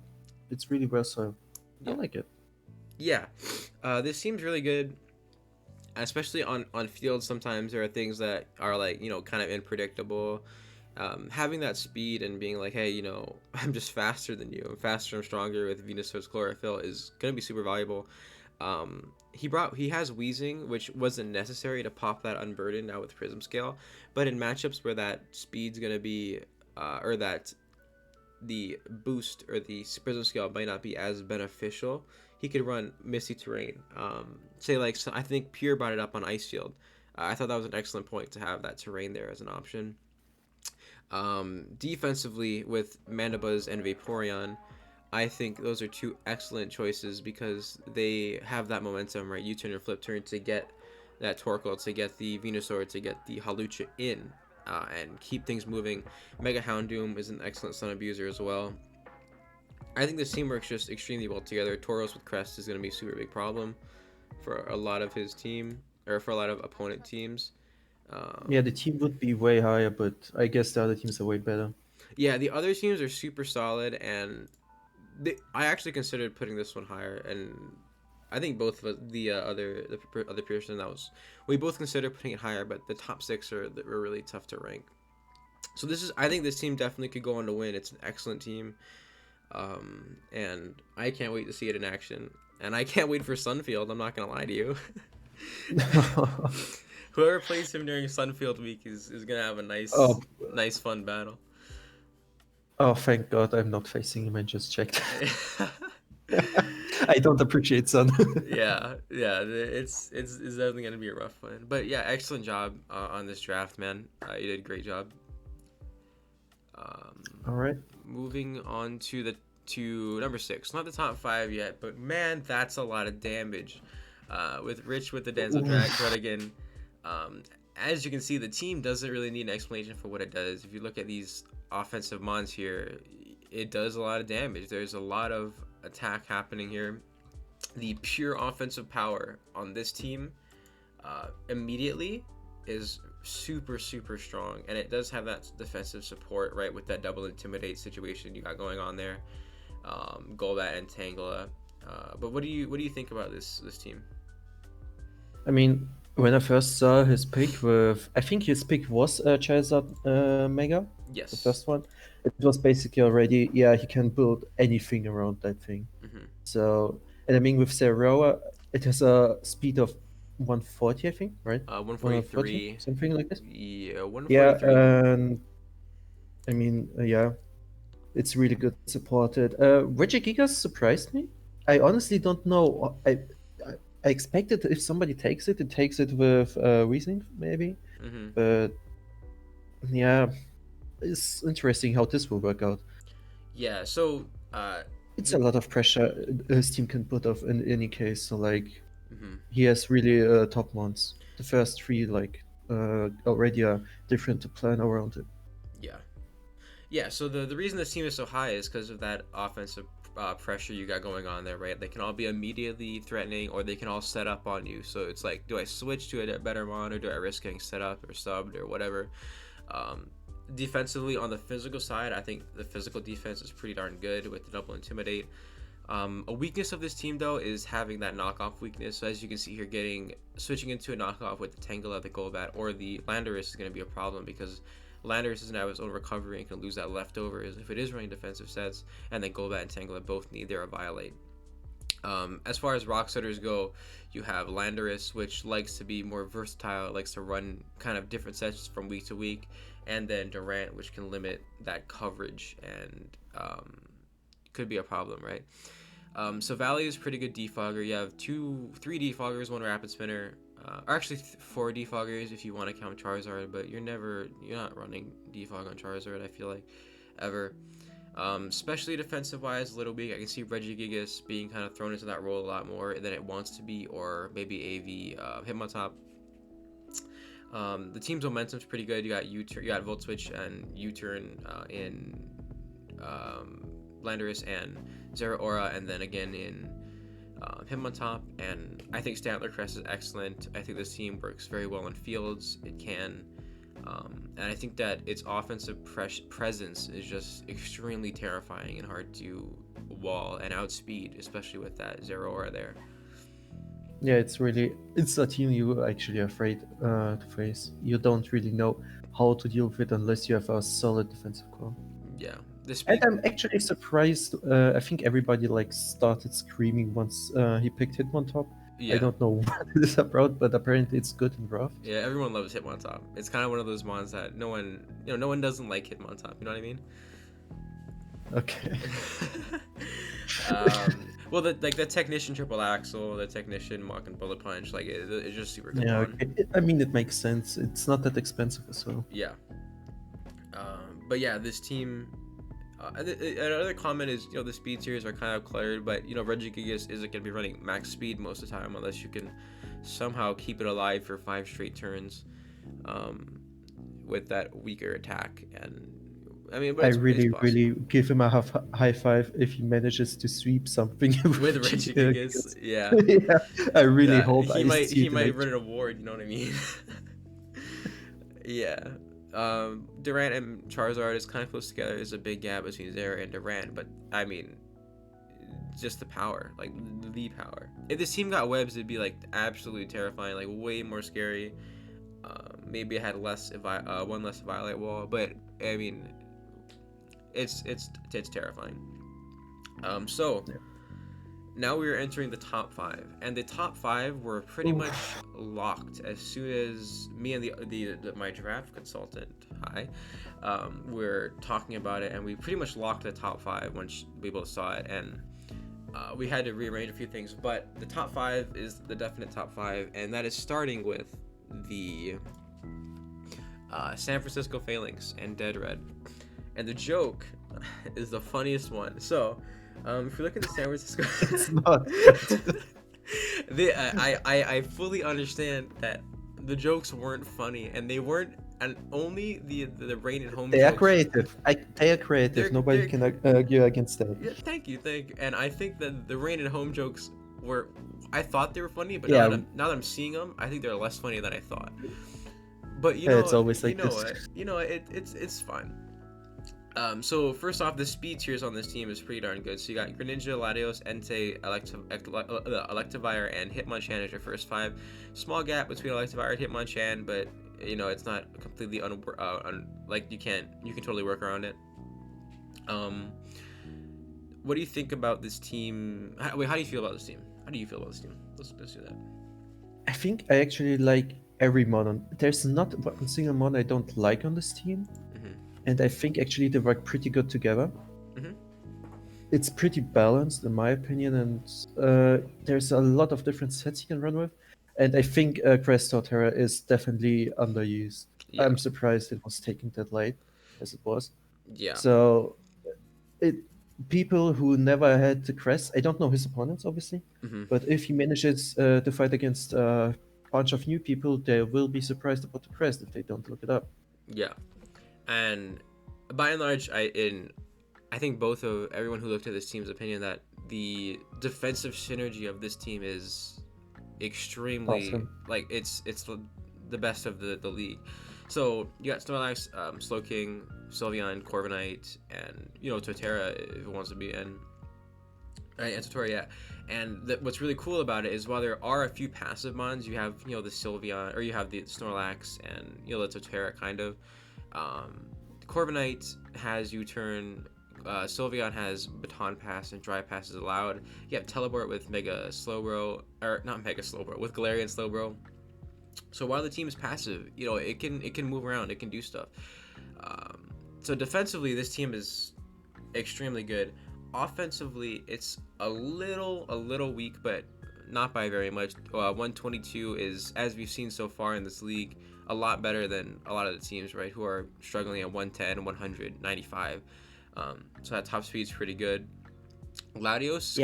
it's really versatile. Yeah. I like it. Yeah, this seems really good, especially on field. Sometimes there are things that are like, you know, kind of unpredictable. Having that speed and being like, hey, you know, I'm just faster than you. I'm faster, I'm stronger with Venusaur's chlorophyll is gonna be super valuable. He has wheezing, which wasn't necessary to pop that unburden now with Prism Scale, but in matchups where that speed's gonna be, or that the boost or the Prism Scale might not be as beneficial, he could run Misty Terrain. Say like, so I think Pure brought it up on Ice Shield. I thought that was an excellent point to have that terrain there as an option. Defensively with Mandibuzz and Vaporeon, I think those are two excellent choices because they have that momentum, right? U-turn or flip turn to get that Torkoal, to get the Venusaur, to get the Hawlucha in, and keep things moving. Mega Houndoom is an excellent Sun Abuser as well. I think this team works just extremely well together. Tauros with Crest is going to be a super big problem for a lot of his team, or for a lot of opponent teams. Yeah, the team would be way higher, but I guess the other teams are way better. Yeah, the other teams are super solid, and I actually considered putting this one higher, and I think both of the other person we both considered putting it higher, but the top 6 were really tough to rank. So I think this team definitely could go on to win. It's an excellent team, and I can't wait to see it in action, and I can't wait for Sunfield. I'm not gonna lie to you. Whoever plays him during Sunfield week is gonna have a nice fun battle. Oh, thank God I'm not facing him. I just checked. I don't appreciate Sun. yeah, it's definitely gonna be a rough one. But yeah, excellent job on this draft, man. You did a great job. All right. Moving on to number 6. Not the top 5 yet, but man, that's a lot of damage. With Rich with the Denzel Drag Redigan. as you can see, the team doesn't really need an explanation for what it does. If you look at these offensive mons here, it does a lot of damage. There's a lot of attack happening here. The pure offensive power on this team immediately is super strong, and it does have that defensive support, right, with that double intimidate situation you got going on there. Golbat and Tangela. But what do you think about this team? I mean, when I first saw his pick I think his pick was Charizard Mega. Yes. The first one. It was basically already, yeah, he can build anything around that thing. Mm-hmm. So, and I mean, with Zeraora, it has a speed of 140, I think, right? 143. Something like this. Yeah, 143. Yeah, and I mean, yeah, it's really good supported. Regigigas surprised me. I honestly don't know. I expected if somebody takes it takes it with reasoning, maybe. Mm-hmm. But yeah, it's interesting how this will work out. Yeah, so it's a lot of pressure his team can put off in any case. So like, mm-hmm. he has really top ones. The first three like already are different to plan around it. Yeah. So the reason this team is so high is because of that offensive pressure you got going on there, right? They can all be immediately threatening, or they can all set up on you. So it's like, do I switch to a better mon, or do I risk getting set up or subbed or whatever? Defensively, on the physical side, I think the physical defense is pretty darn good with the double intimidate. A weakness of this team, though, is having that knockoff weakness. So as you can see here, switching into a knockoff with the Tangela, the Golbat, or the Landorus is going to be a problem, because Landorus doesn't have his own recovery and can lose that leftovers if it is running defensive sets, and then Golbat and Tangela both need their Violate. As far as rock setters go, you have Landorus, which likes to be more versatile. It likes to run kind of different sets from week to week, and then Durant, which can limit that coverage and could be a problem, right? So Valley is pretty good defogger. You have three defoggers, one rapid spinner, or actually 4 defoggers if you want to count Charizard, but you're not running defog on Charizard, I feel like, ever. Especially defensive wise, a little weak. I can see Regigigas being kind of thrown into that role a lot more than it wants to be, or maybe AV Hitmontop. The team's momentum's pretty good. You got Volt Switch and U-Turn in Landorus and Zeraora, and then again in Hitmontop. And I think Stantler Crest is excellent. I think this team works very well in fields. It can. And I think that its offensive presence is just extremely terrifying and hard to wall and outspeed, especially with that Zeraora there. Yeah, it's a team you're actually afraid to face. You don't really know how to deal with it unless you have a solid defensive core. Yeah. And I'm actually surprised. I think everybody started screaming once he picked Hitmontop. Yeah. I don't know what it is about, but apparently it's good and rough. Yeah, everyone loves Hitmontop. It's kind of one of those mons that no one doesn't like Hitmontop. You know what I mean? Okay. Well, the Technician Triple Axle, the Technician Mach and Bullet Punch, it's just super good. Yeah, I mean, it makes sense. It's not that expensive as well. Yeah. But yeah, this team. Another comment is, the speed tiers are kind of cluttered, but Regigigas isn't going to be running max speed most of the time unless you can somehow keep it alive for 5 straight turns with that weaker attack. And I mean, I really give him a high five if he manages to sweep something with Regigigas. Yeah. Yeah, I really hope he might win an award. You know what I mean? Yeah. Durant and Charizard is kind of close together. There's a big gap between Zera and Durant, but I mean, just the power, the power. If this team got webs, it'd be absolutely terrifying, way more scary. Maybe it had one less Violet wall, but I mean, it's terrifying. So. Yeah. Now we are entering the top 5, and the top 5 were pretty much locked as soon as me and my draft consultant, were talking about it, and we pretty much locked the top 5 once we both saw it, and we had to rearrange a few things, but the top 5 is the definite top 5, and that is starting with the San Francisco Phalanx and Dead Red, and the joke is the funniest one. So. If you look at the San Francisco, it's not. I fully understand that the jokes weren't funny, and they weren't, and only the rain and home They are jokes. creative. They are creative. Nobody They're can argue against that. Yeah, thank you. And I think that the rain and home jokes were, I thought they were funny, but Yeah, now that I'm seeing them, I think they're less funny than I thought. But it's always like this. it's fine. So first off, the speed tiers on this team is pretty darn good. So you got Greninja, Latios, Entei, Electivire, and Hitmonchan as your first five. Small gap between Electivire and Hitmonchan, but it's not completely like you can totally work around it. What do you think about this team? How do you feel about this team? How do you feel about this team? Let's do that. I think I actually like every mod on. There's not one single mod I don't like on this team, and I think actually they work pretty good together. It's pretty balanced in my opinion, and there's a lot of different sets you can run with. And I think Crest Torterra is definitely underused. Yeah. I'm surprised it was taken that late as it was. Yeah. So people who never had the Crest, I don't know his opponents obviously, but if he manages to fight against a bunch of new people, they will be surprised about the Crest if they don't look it up. Yeah, and by and large, I think everyone who looked at this team's opinion that the defensive synergy of this team is extremely Awesome. like it's the best of the league. So you got Snorlax, Slowking, Sylveon, Corviknight, and Torterra if it wants to be in. And Torterra, yeah. And what's really cool about it is while there are a few passive mons, you have the Sylveon, or you have the Snorlax and the Torterra kind of. Corviknight has U-turn. Sylveon has Baton Pass and Dry Pass is allowed. You have Teleport with Mega Slowbro, or not Mega Slowbro, with Galarian Slowbro. So while the team is passive, it can move around, it can do stuff. So defensively, this team is extremely good. Offensively, it's a little weak, but not by very much. 122 is, as we've seen so far in this league, a lot better than a lot of the teams, right, who are struggling at 110, 100, 95. So that top speed is pretty good. Latios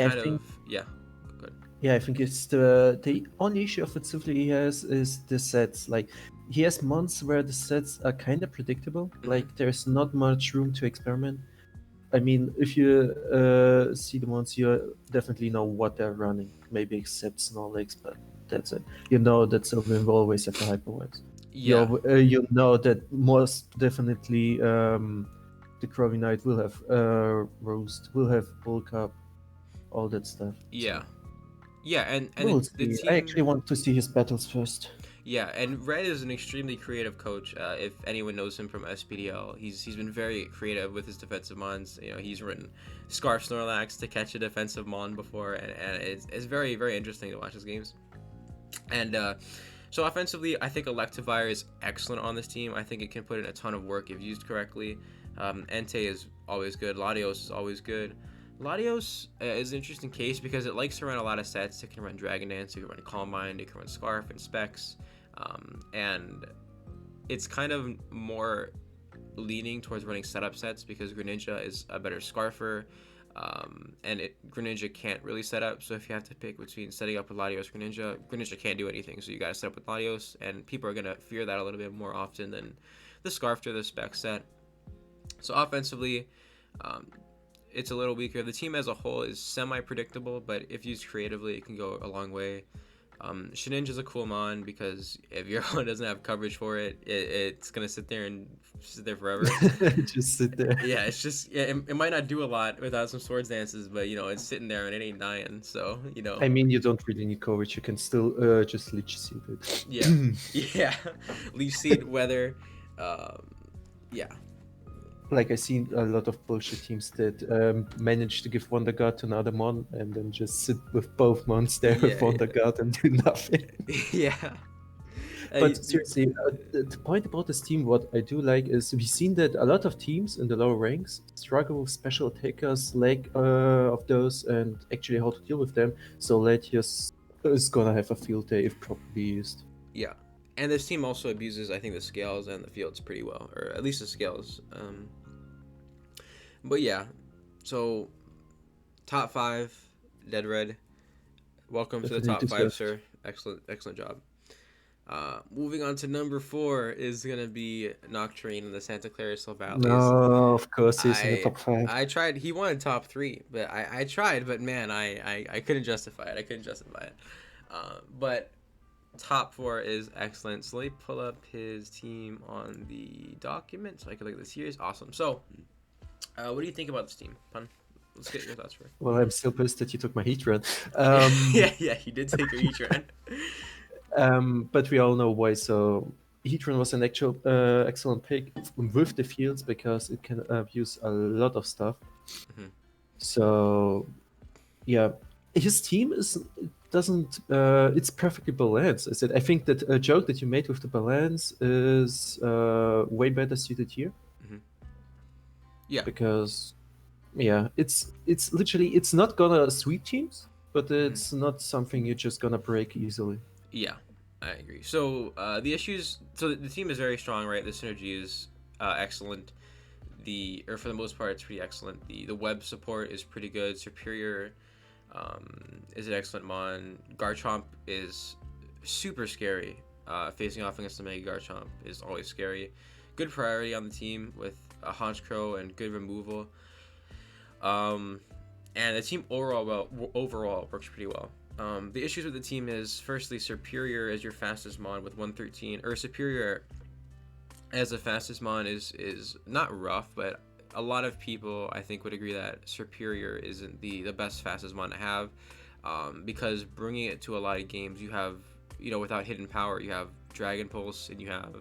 Yeah, I think it's the only issue offensively he has is the sets. Like he has months where the sets are kind of predictable. Like there's not much room to experiment. I mean, if you see the ones, you definitely know what they're running. Maybe except Snorlax, but that's it. You know that Sylveon will always have the Hyperwise. Yeah. You know that most definitely the Chromaitc will have Roast, will have Bulk Up, all that stuff. Yeah. So. Yeah, and We'll the team. I actually want to see his battles first. Yeah, and Red is an extremely creative coach. If anyone knows him from SPDL, he's been very creative with his defensive mons. He's written Scarf Snorlax to catch a defensive mon before, and it's very, very interesting to watch his games. And so offensively, I think Electivire is excellent on this team. I think it can put in a ton of work if used correctly. Entei is always good. Latios is always good. Latios is an interesting case because it likes to run a lot of sets. It can run Dragon Dance, it can run Calm Mind, it can run Scarf and Specs, and it's kind of more leaning towards running setup sets because Greninja is a better Scarfer, and Greninja can't really set up. So if you have to pick between setting up with Latios, Greninja can't do anything. So you got to set up with Latios, and people are gonna fear that a little bit more often than the Scarf or the Spec set. So offensively, it's a little weaker. The team as a whole is semi-predictable, but if used creatively, it can go a long way. Shedinja is a cool mon because if your opponent doesn't have coverage for it's gonna sit there forever. Just sit there. Yeah, it's just it might not do a lot without some swords dances, but it's sitting there and it ain't dying. So I mean, you don't really need coverage. You can still just Leech Seed it. Yeah, Leech Seed, Weather, yeah. Like I seen a lot of bullshit teams that manage to give Wonder Guard to another mon and then just sit with both mons there with Wonder Guard and do nothing. Yeah. But seriously, the point about this team, what I do like is we've seen that a lot of teams in the lower ranks struggle with special attackers, lack of those, and actually how to deal with them. So Latios is gonna have a field day if properly used. Yeah. And this team also abuses, I think, the scales and the fields pretty well, or at least the scales. But yeah, so top 5, Dead Red. Welcome to the top 5, sir. Excellent job. Moving on to number 4 is gonna be Nocturne in the Santa Clara Valleys. No, of course he's in the I top five. I tried. He wanted top 3, but I tried. But man, I couldn't justify it. I couldn't justify it. But top 4 is excellent. So let me pull up his team on the document so I can look at the series. Awesome. So, what do you think about this team, Pun? Let's get your thoughts first. Well, I'm still pissed that you took my heat run. Yeah, he did take your E-Tran. But we all know why. So Heatran was an actual excellent pick with the fields because it can use a lot of stuff. Mhm. So yeah, his team doesn't it's perfectly balanced. I think that a joke that you made with the balance is way better suited here. Yeah. Because yeah, it's literally it's not gonna sweep teams, but it's not something you're just gonna break easily. Yeah, I agree. So the issues. So the team is very strong, right? The synergy is excellent. Or for the most part, it's pretty excellent. The web support is pretty good. Superior is an excellent mon. Garchomp is super scary. Facing off against the Mega Garchomp is always scary. Good priority on the team with a Honchkrow and good removal. And the team overall works pretty well. The issues with the team is firstly Superior as your fastest mon with 113, or Superior as the fastest mon is not rough, but a lot of people I think would agree that Superior isn't the best fastest mon to have, because bringing it to a lot of games you have, without hidden power, you have Dragon Pulse and you have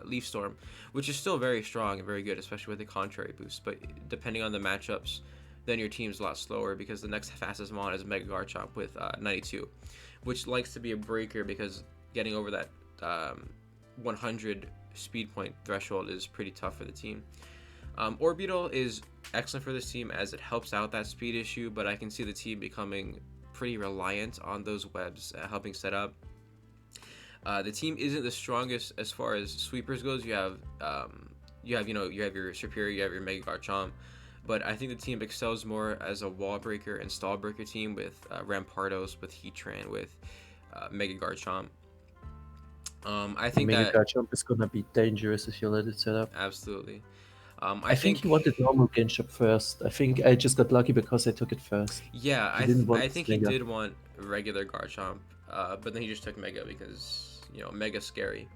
Leaf Storm, which is still very strong and very good, especially with the contrary boost, but depending on the matchups, then your team's a lot slower because the next fastest mon is Mega Garchomp with 92, which likes to be a breaker because getting over that 100 speed point threshold is pretty tough for the team. Orbeetle is excellent for this team as it helps out that speed issue, but I can see the team becoming pretty reliant on those webs helping set up. The team isn't the strongest as far as sweepers goes. You have your Superior, you have your Mega Garchomp, but I think the team excels more as a wall breaker and stall breaker team with Rampardos, with Heatran, with Mega Garchomp. I think Mega that Garchomp is gonna be dangerous if you let it set up. absolutely. I think he wanted normal Genshop first. I think I just got lucky because I took it first. Yeah, I think he did want regular Garchomp, but then he just took Mega because Mega's scary.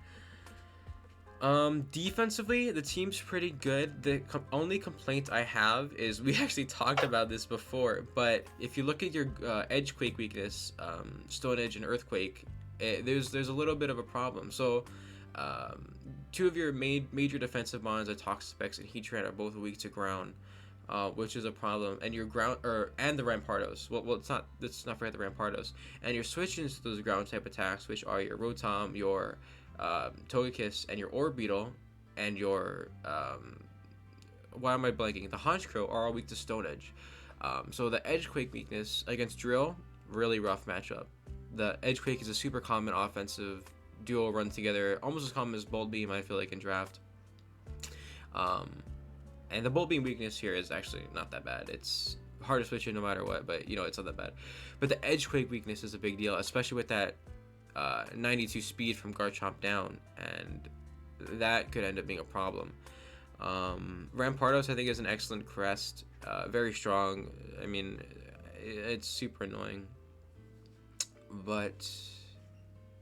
Defensively, the team's pretty good. The only complaint I have is we actually talked about this before, but if you look at your Edge Quake weakness, Stone Edge and Earthquake, there's a little bit of a problem. So, two of your major defensive mons, Toxapex and Heatran, are both weak to ground, which is a problem. And your and the Rampardos. Well, let's not forget the Rampardos. And you're switching to those ground type attacks, which are your Rotom, your Togekiss, and your Orbeetle, and your why am I blanking? The Honchkrow are all weak to Stone Edge. So the Edge Quake weakness against Drill, really rough matchup. The Edge Quake is a super common offensive duo run together, almost as common as Bolt Beam, I feel like, in draft. And the Bolt Beam weakness here is actually not that bad. It's hard to switch in no matter what, but it's not that bad. But the Edge Quake weakness is a big deal, especially with that 92 speed from Garchomp down, and that could end up being a problem. Rampardos, I think, is an excellent crest, very strong. I mean, it's super annoying, but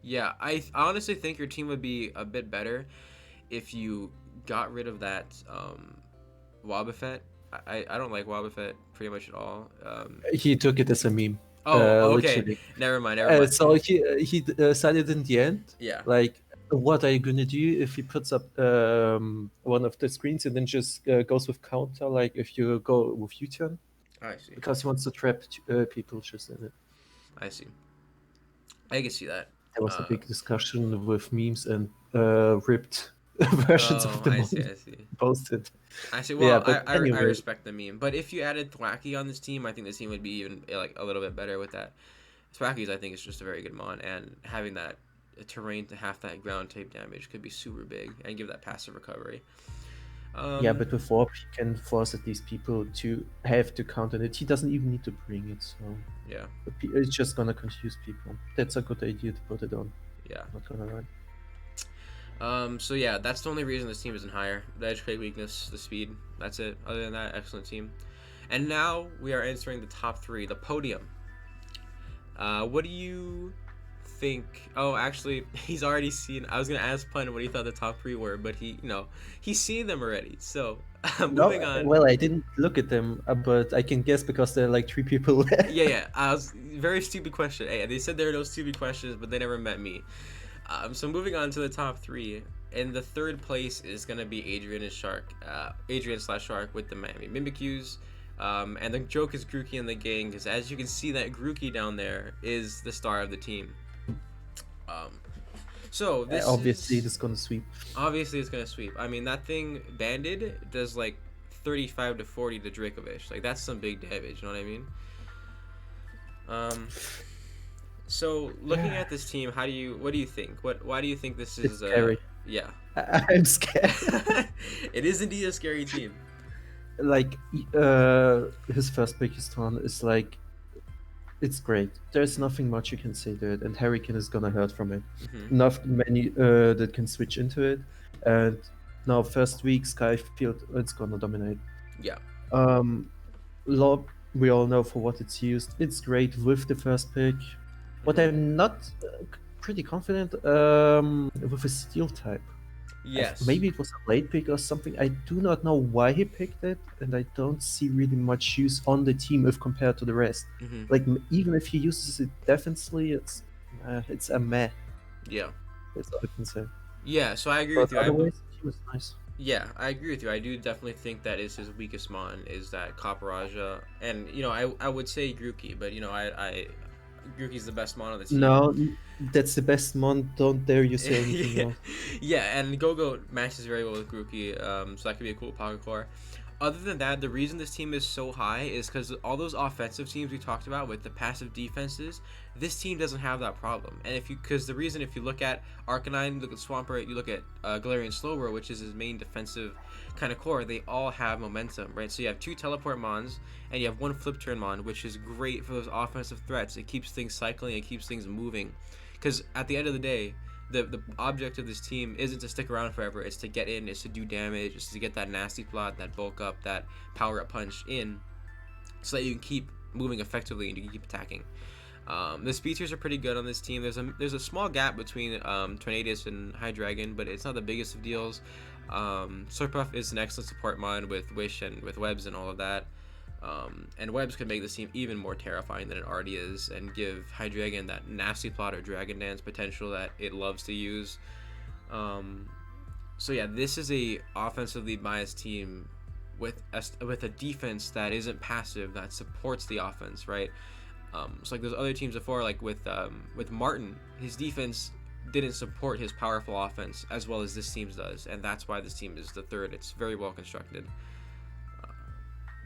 yeah, I honestly think your team would be a bit better if you got rid of that Wobbuffet. I don't like Wobbuffet pretty much at all. He took it as a meme. Okay. Literally. Never mind. So he decided in the end, Yeah. like, what are you gonna do if he puts up one of the screens and then just goes with counter, like if you go with U-turn? I see. Because he wants to trap people just in it. I see. I can see that. There was a big discussion with memes and ripped versions of the I see. posted. I see. Well, Yeah, I respect the meme, but if you added Thwacky on this team, I think the team would be even like a little bit better with that. Thwacky's, I think, is just a very good mon, and having that terrain to half that ground type damage could be super big and give that passive recovery. Yeah, but with Warp, he can force at least people to have to counter it. He doesn't even need to bring it, so yeah, it's just gonna confuse people. That's a good idea to put it on. Yeah, Not gonna lie. So yeah, that's the only reason this team isn't higher. The edge play weakness, the speed. That's it. Other than that, excellent team. And now we are entering the top three, the podium. What do you think? Oh, actually, he's already seen. I was gonna ask Pun what he thought the top three were, but he's seen them already. So, No, moving on. well, I didn't look at them, but I can guess because there are like three people there. Yeah, yeah. I was very stupid question. Hey, they said there are no stupid questions, but they never met me. So moving on to the top three, and the third place is gonna be Adrian and Shark, Adrian slash Shark with the Miami Mimikyus. And the joke is Grookey and the gang, because as you can see, that Grookey down there is the star of the team. Um, so this Obviously, is this is gonna sweep. obviously it's gonna sweep. I mean, that thing banded does like 35 to 40 to Dracovish. Like that's some big damage. You know what I mean? Um, so looking at this team, what do you think? Why do you think this It's is scary. yeah. I'm scared. It is indeed a scary team. Like, his first biggest one is like, it's great. There's nothing much you can say to it, and Hurricane is gonna hurt from it. Mm-hmm. Not many that can switch into it, and now first week Skyfield, it's gonna dominate. Yeah. Lob, we all know for what it's used. It's great with the first pick. But I'm not pretty confident with a steel type. Yes. Maybe it was a late pick or something. I do not know why he picked it, and I don't see really much use on the team if compared to the rest. Mm-hmm. Like even if he uses it defensively, it's a meh. Yeah. That's all I can say. Yeah. So I agree But with you. otherwise, he was nice. Yeah, I agree with you. I do definitely think that is his weakest mon is that Kaparaja, and I would say Grookey, but I Grookey's the best mon on the team. No, that's the best mon. Don't dare you say anything yeah. else. Yeah, and Gogo matches very well with Grookey, so that could be a cool pocket core. Other than that, the reason this team is so high is because all those offensive teams we talked about with the passive defenses, this team doesn't have that problem. And if you look at Arcanine, look at Swampert, you look at Galarian Slowbro, which is his main defensive kind of core, they all have momentum, right? So you have two teleport mons and you have one flip turn mon, which is great for those offensive threats. It keeps things cycling, it keeps things moving. Because at the end of the day, the object of this team isn't to stick around forever. It's to get in. It's to do damage. It's to get that nasty plot, that bulk up, that power up punch in, so that you can keep moving effectively and you can keep attacking. The speed tiers are pretty good on this team. There's a small gap between Tornadus and Hydreigon, but it's not the biggest of deals. Slurpuff is an excellent support mod with Wish and with webs and all of that. And webs could make this team even more terrifying than it already is and give Hydreigon that nasty plot or Dragon Dance potential that it loves to use. So yeah, this is a offensively biased team with a defense that isn't passive, that supports the offense, right? So like those other teams before, like with Martin, his defense didn't support his powerful offense as well as this team does, and that's why this team is the third. It's very well constructed.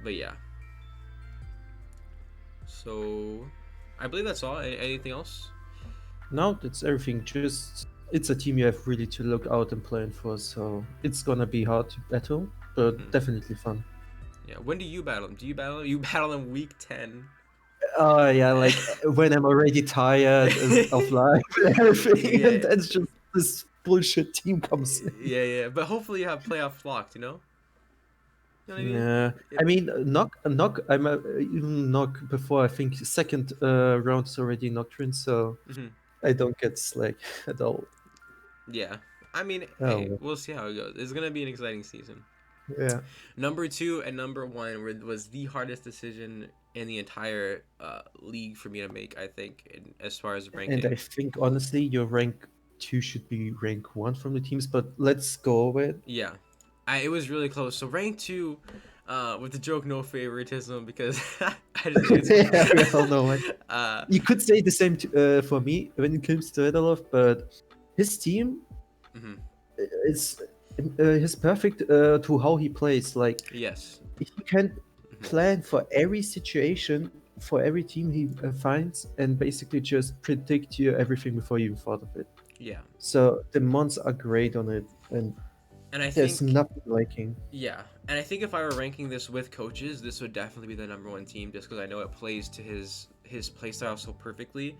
But yeah. So, I believe that's all. Anything else? No, that's everything. Just it's a team you have really to look out and plan for. So it's gonna be hard to battle, but definitely fun. Yeah. When do you battle him? Do you battle him? You battle him week 10. Oh yeah, like when I'm already tired of life and everything, and that's just this bullshit team comes in. Yeah. But hopefully you have playoff locked. You know. You know what I mean? Yeah, I mean, knock. I'm even knock before. I think second round is already Nocturne, so I don't get slack at all. Yeah, I mean, hey, we'll see how it goes. It's gonna be an exciting season. Yeah. Number 2 and number 1 was the hardest decision in the entire league for me to make. I think, as far as ranking. And I think honestly, your rank 2 should be rank 1 from the teams. But let's go over it. Yeah. It was really close. So rank 2, with the joke no favoritism because I just think yeah, we all know it. You could say the same for me when it comes to Edalov, but his team is perfect to how he plays. Like yes, he can plan for every situation, for every team he finds, and basically just predict you everything before you even thought of it. Yeah. So the mons are great on it, and there's think nothing liking. Yeah, and I think if I were ranking this with coaches, this would definitely be the number 1 team, just because I know it plays to his playstyle so perfectly.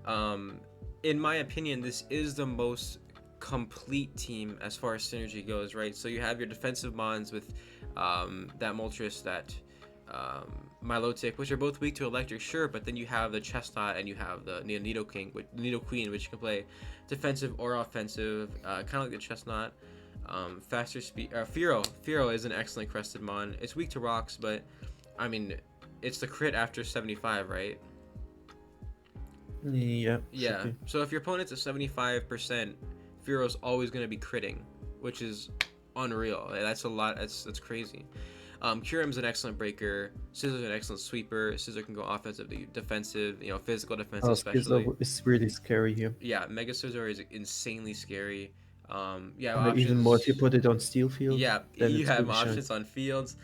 In my opinion, this is the most complete team as far as synergy goes, right? So you have your defensive mons with that Moltres, that Milotic, which are both weak to electric, sure, but then you have the Chestnut and you have the Nido Queen, which can play defensive or offensive, kind of like the Chestnut. Faster speed. Firo is an excellent crested mon. It's weak to rocks, but I mean, it's the crit after 75, right? Yeah. Yeah. So if your opponent's at 75%, Firo's always going to be critting, which is unreal. That's a lot. That's crazy. Curam's an excellent breaker. Scissor's an excellent sweeper. Scissor can go offensive, defensive, physical defensive especially. Scissor is really scary here. Yeah, Mega Scissor is insanely scary. Yeah, options, even more if you put it on steel field. Yeah, you have really options on fields.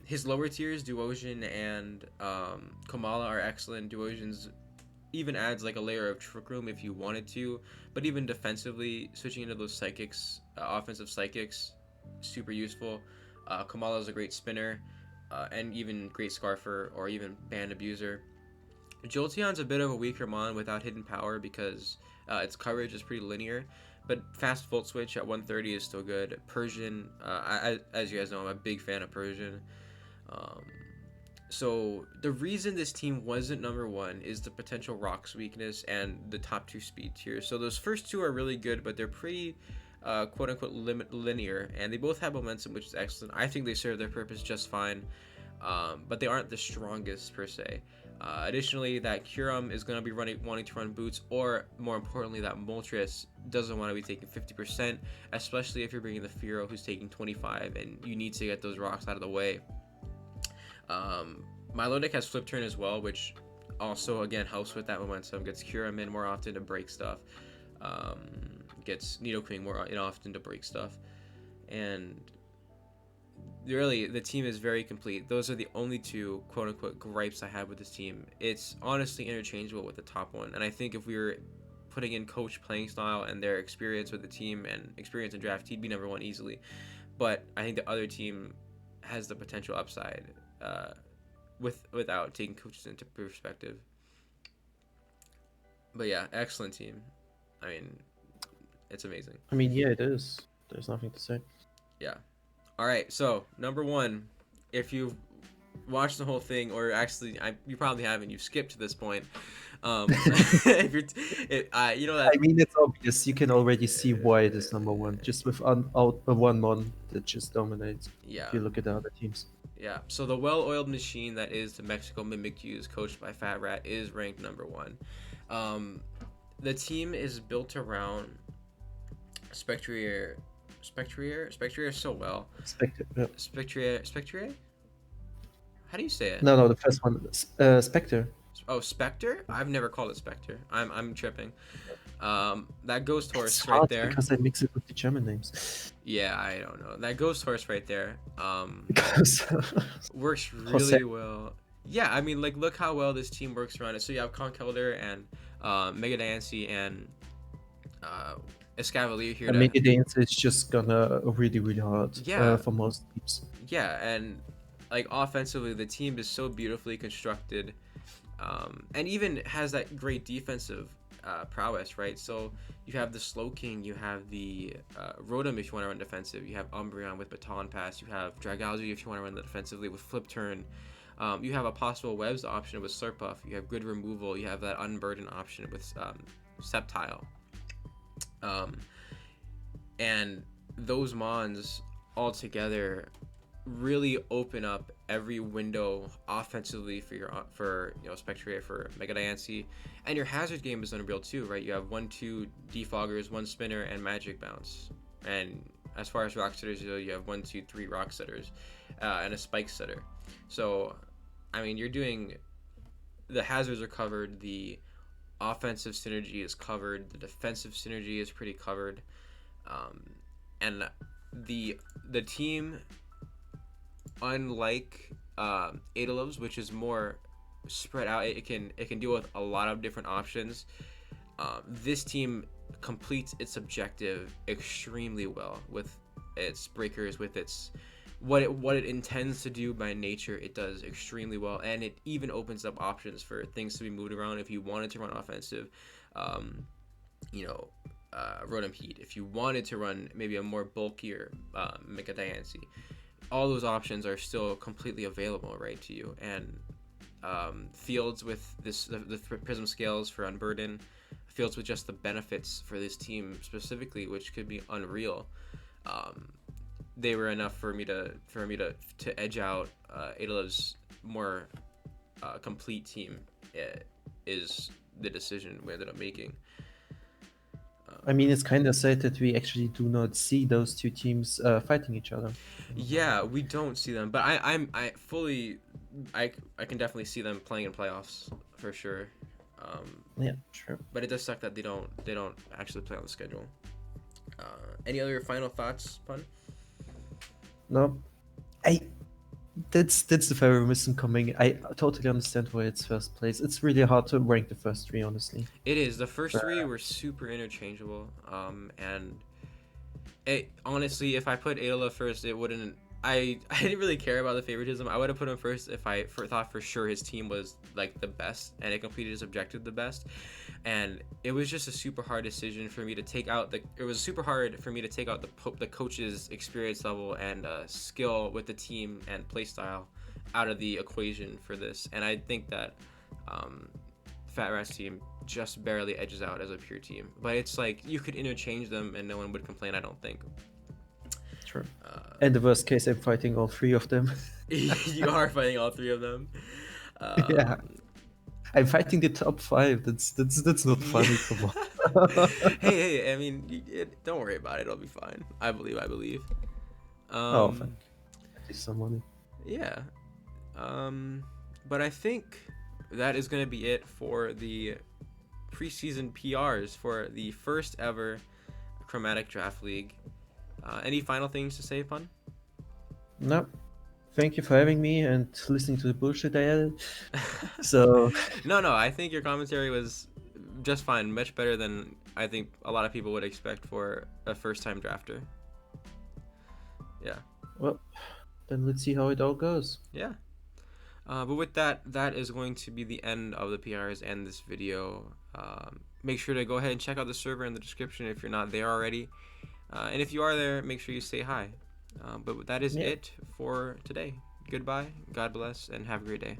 His lower tiers, Duosian and Kamala, are excellent. Duosian's even adds like a layer of Trick Room if you wanted to, but even defensively, switching into those psychics, offensive psychics, super useful. Kamala is a great spinner, and even great Scarfer or even Band Abuser. Jolteon's a bit of a weaker mon without hidden power because its coverage is pretty linear, but fast Volt Switch at 130 is still good. Persian, as you guys know, I'm a big fan of Persian. So the reason this team wasn't number one is the potential rocks weakness and the top two speed tiers. So those first two are really good, but they're pretty quote unquote linear, and they both have momentum, which is excellent. I think they serve their purpose just fine, but they aren't the strongest per se. Additionally, that Curum is going to be wanting to run boots, or more importantly, that Moltres doesn't want to be taking 50%, especially if you're bringing the Firo who's taking 25, and you need to get those rocks out of the way. Milotic has Flip Turn as well, which also again helps with that momentum. Gets Curum in more often to break stuff. Gets Nidoking more often to break stuff, and really the team is very complete. Those are the only two quote unquote gripes I have with this team. It's honestly interchangeable with the top one, and I think if we were putting in coach playing style and their experience with the team and experience in draft, he'd be number one easily. But I think the other team has the potential upside without taking coaches into perspective. But yeah, excellent team. I mean, it's amazing. I mean, yeah, it is. There's nothing to say. Yeah. All right. So number one, if you've watched the whole thing, or actually, you probably haven't. You've skipped to this point. If you're, you know that. I mean, it's obvious. You can already see why it is number one, just with one mon that just dominates. Yeah. If you look at the other teams. Yeah. So the well-oiled machine that is the Mexico Mimikyus, coached by Fat Rat, is ranked number one. The team is built around Spectrier so well. Spectrier? How do you say it? No, the first one, Spectre. Oh, Spectre? I've never called it Spectre. I'm tripping. That Ghost Horse it's right there. Because I mix it with the German names. Yeah, I don't know. That Ghost Horse right there. Works really well. Yeah, I mean, like, look how well this team works around it. So you have Conkeldurr and Mega Diancie and Escavalier here. Mega Diancie is just gonna really, really hard. Yeah. For most teams. Yeah, and like offensively, the team is so beautifully constructed, and even has that great defensive prowess, right? So you have the Slowking, you have the Rotom if you want to run defensive, you have Umbreon with Baton Pass, you have Dragozzy if you want to run the defensively with Flip Turn. You have a possible Webs option with Slurpuff. You have Grid Removal. You have that Unburden option with Sceptile. And those mons all together really open up every window offensively for Spectrier, for Mega Diancie, and your hazard game is unreal too, right? You have 1-2 Defoggers, 1 Spinner, and Magic Bounce. And as far as Rock Setters go, you have 1-2-3 Rock Setters, and a Spike Setter. So, I mean, you're doing, the hazards are covered, the offensive synergy is covered, the defensive synergy is pretty covered, and the team, unlike Adolobes, which is more spread out, it can deal with a lot of different options. This team completes its objective extremely well with its breakers, with its what it intends to do by nature. It does extremely well, and it even opens up options for things to be moved around if you wanted to run offensive. Rotom-Heat, if you wanted to run maybe a more bulkier Mega Diancie, all those options are still completely available right to you. And fields with the Prism Scales for Unburden, fields with just the benefits for this team specifically, which could be unreal. They were enough for me to edge out Adela's more complete team. Is the decision we ended up making. I mean, it's kind of sad that we actually do not see those two teams fighting each other. Yeah, we don't see them, but I can definitely see them playing in playoffs for sure. Yeah, sure. But it does suck that they don't actually play on the schedule. Any other final thoughts, Pun? No, that's the very missing coming. I totally understand why it's first place. It's really hard to rank the first three, honestly. It is. The first three were super interchangeable. And honestly, if I put Adela first, it wouldn't. I didn't really care about the favoritism. I would have put him first if I thought for sure his team was like the best and it completed his objective the best. And it was just a super hard decision for me to take out it was super hard for me to take out the coach's experience level and skill with the team and play style out of the equation for this. And I think that Fat Rat's team just barely edges out as a pure team. But it's like you could interchange them and no one would complain, I don't think. True. And the worst case, I'm fighting all three of them. You are fighting all three of them. Yeah. I'm fighting the top 5. That's not funny. Come on. hey, I mean, don't worry about it. It'll be fine. I believe. Oh, thank you. At least some money. Yeah. But I think that is going to be it for the preseason PRs for the first ever Chromaitc Draft League. Any final things to say, Pun? No. Thank you for having me and listening to the bullshit I added. So No, I think your commentary was just fine. Much better than I think a lot of people would expect for a first-time drafter. Yeah. Well, then let's see how it all goes. Yeah. But with that is going to be the end of the PRs and this video. Make sure to go ahead and check out the server in the description if you're not there already. And if you are there, make sure you say hi. But that is it for today. Goodbye, God bless, and have a great day.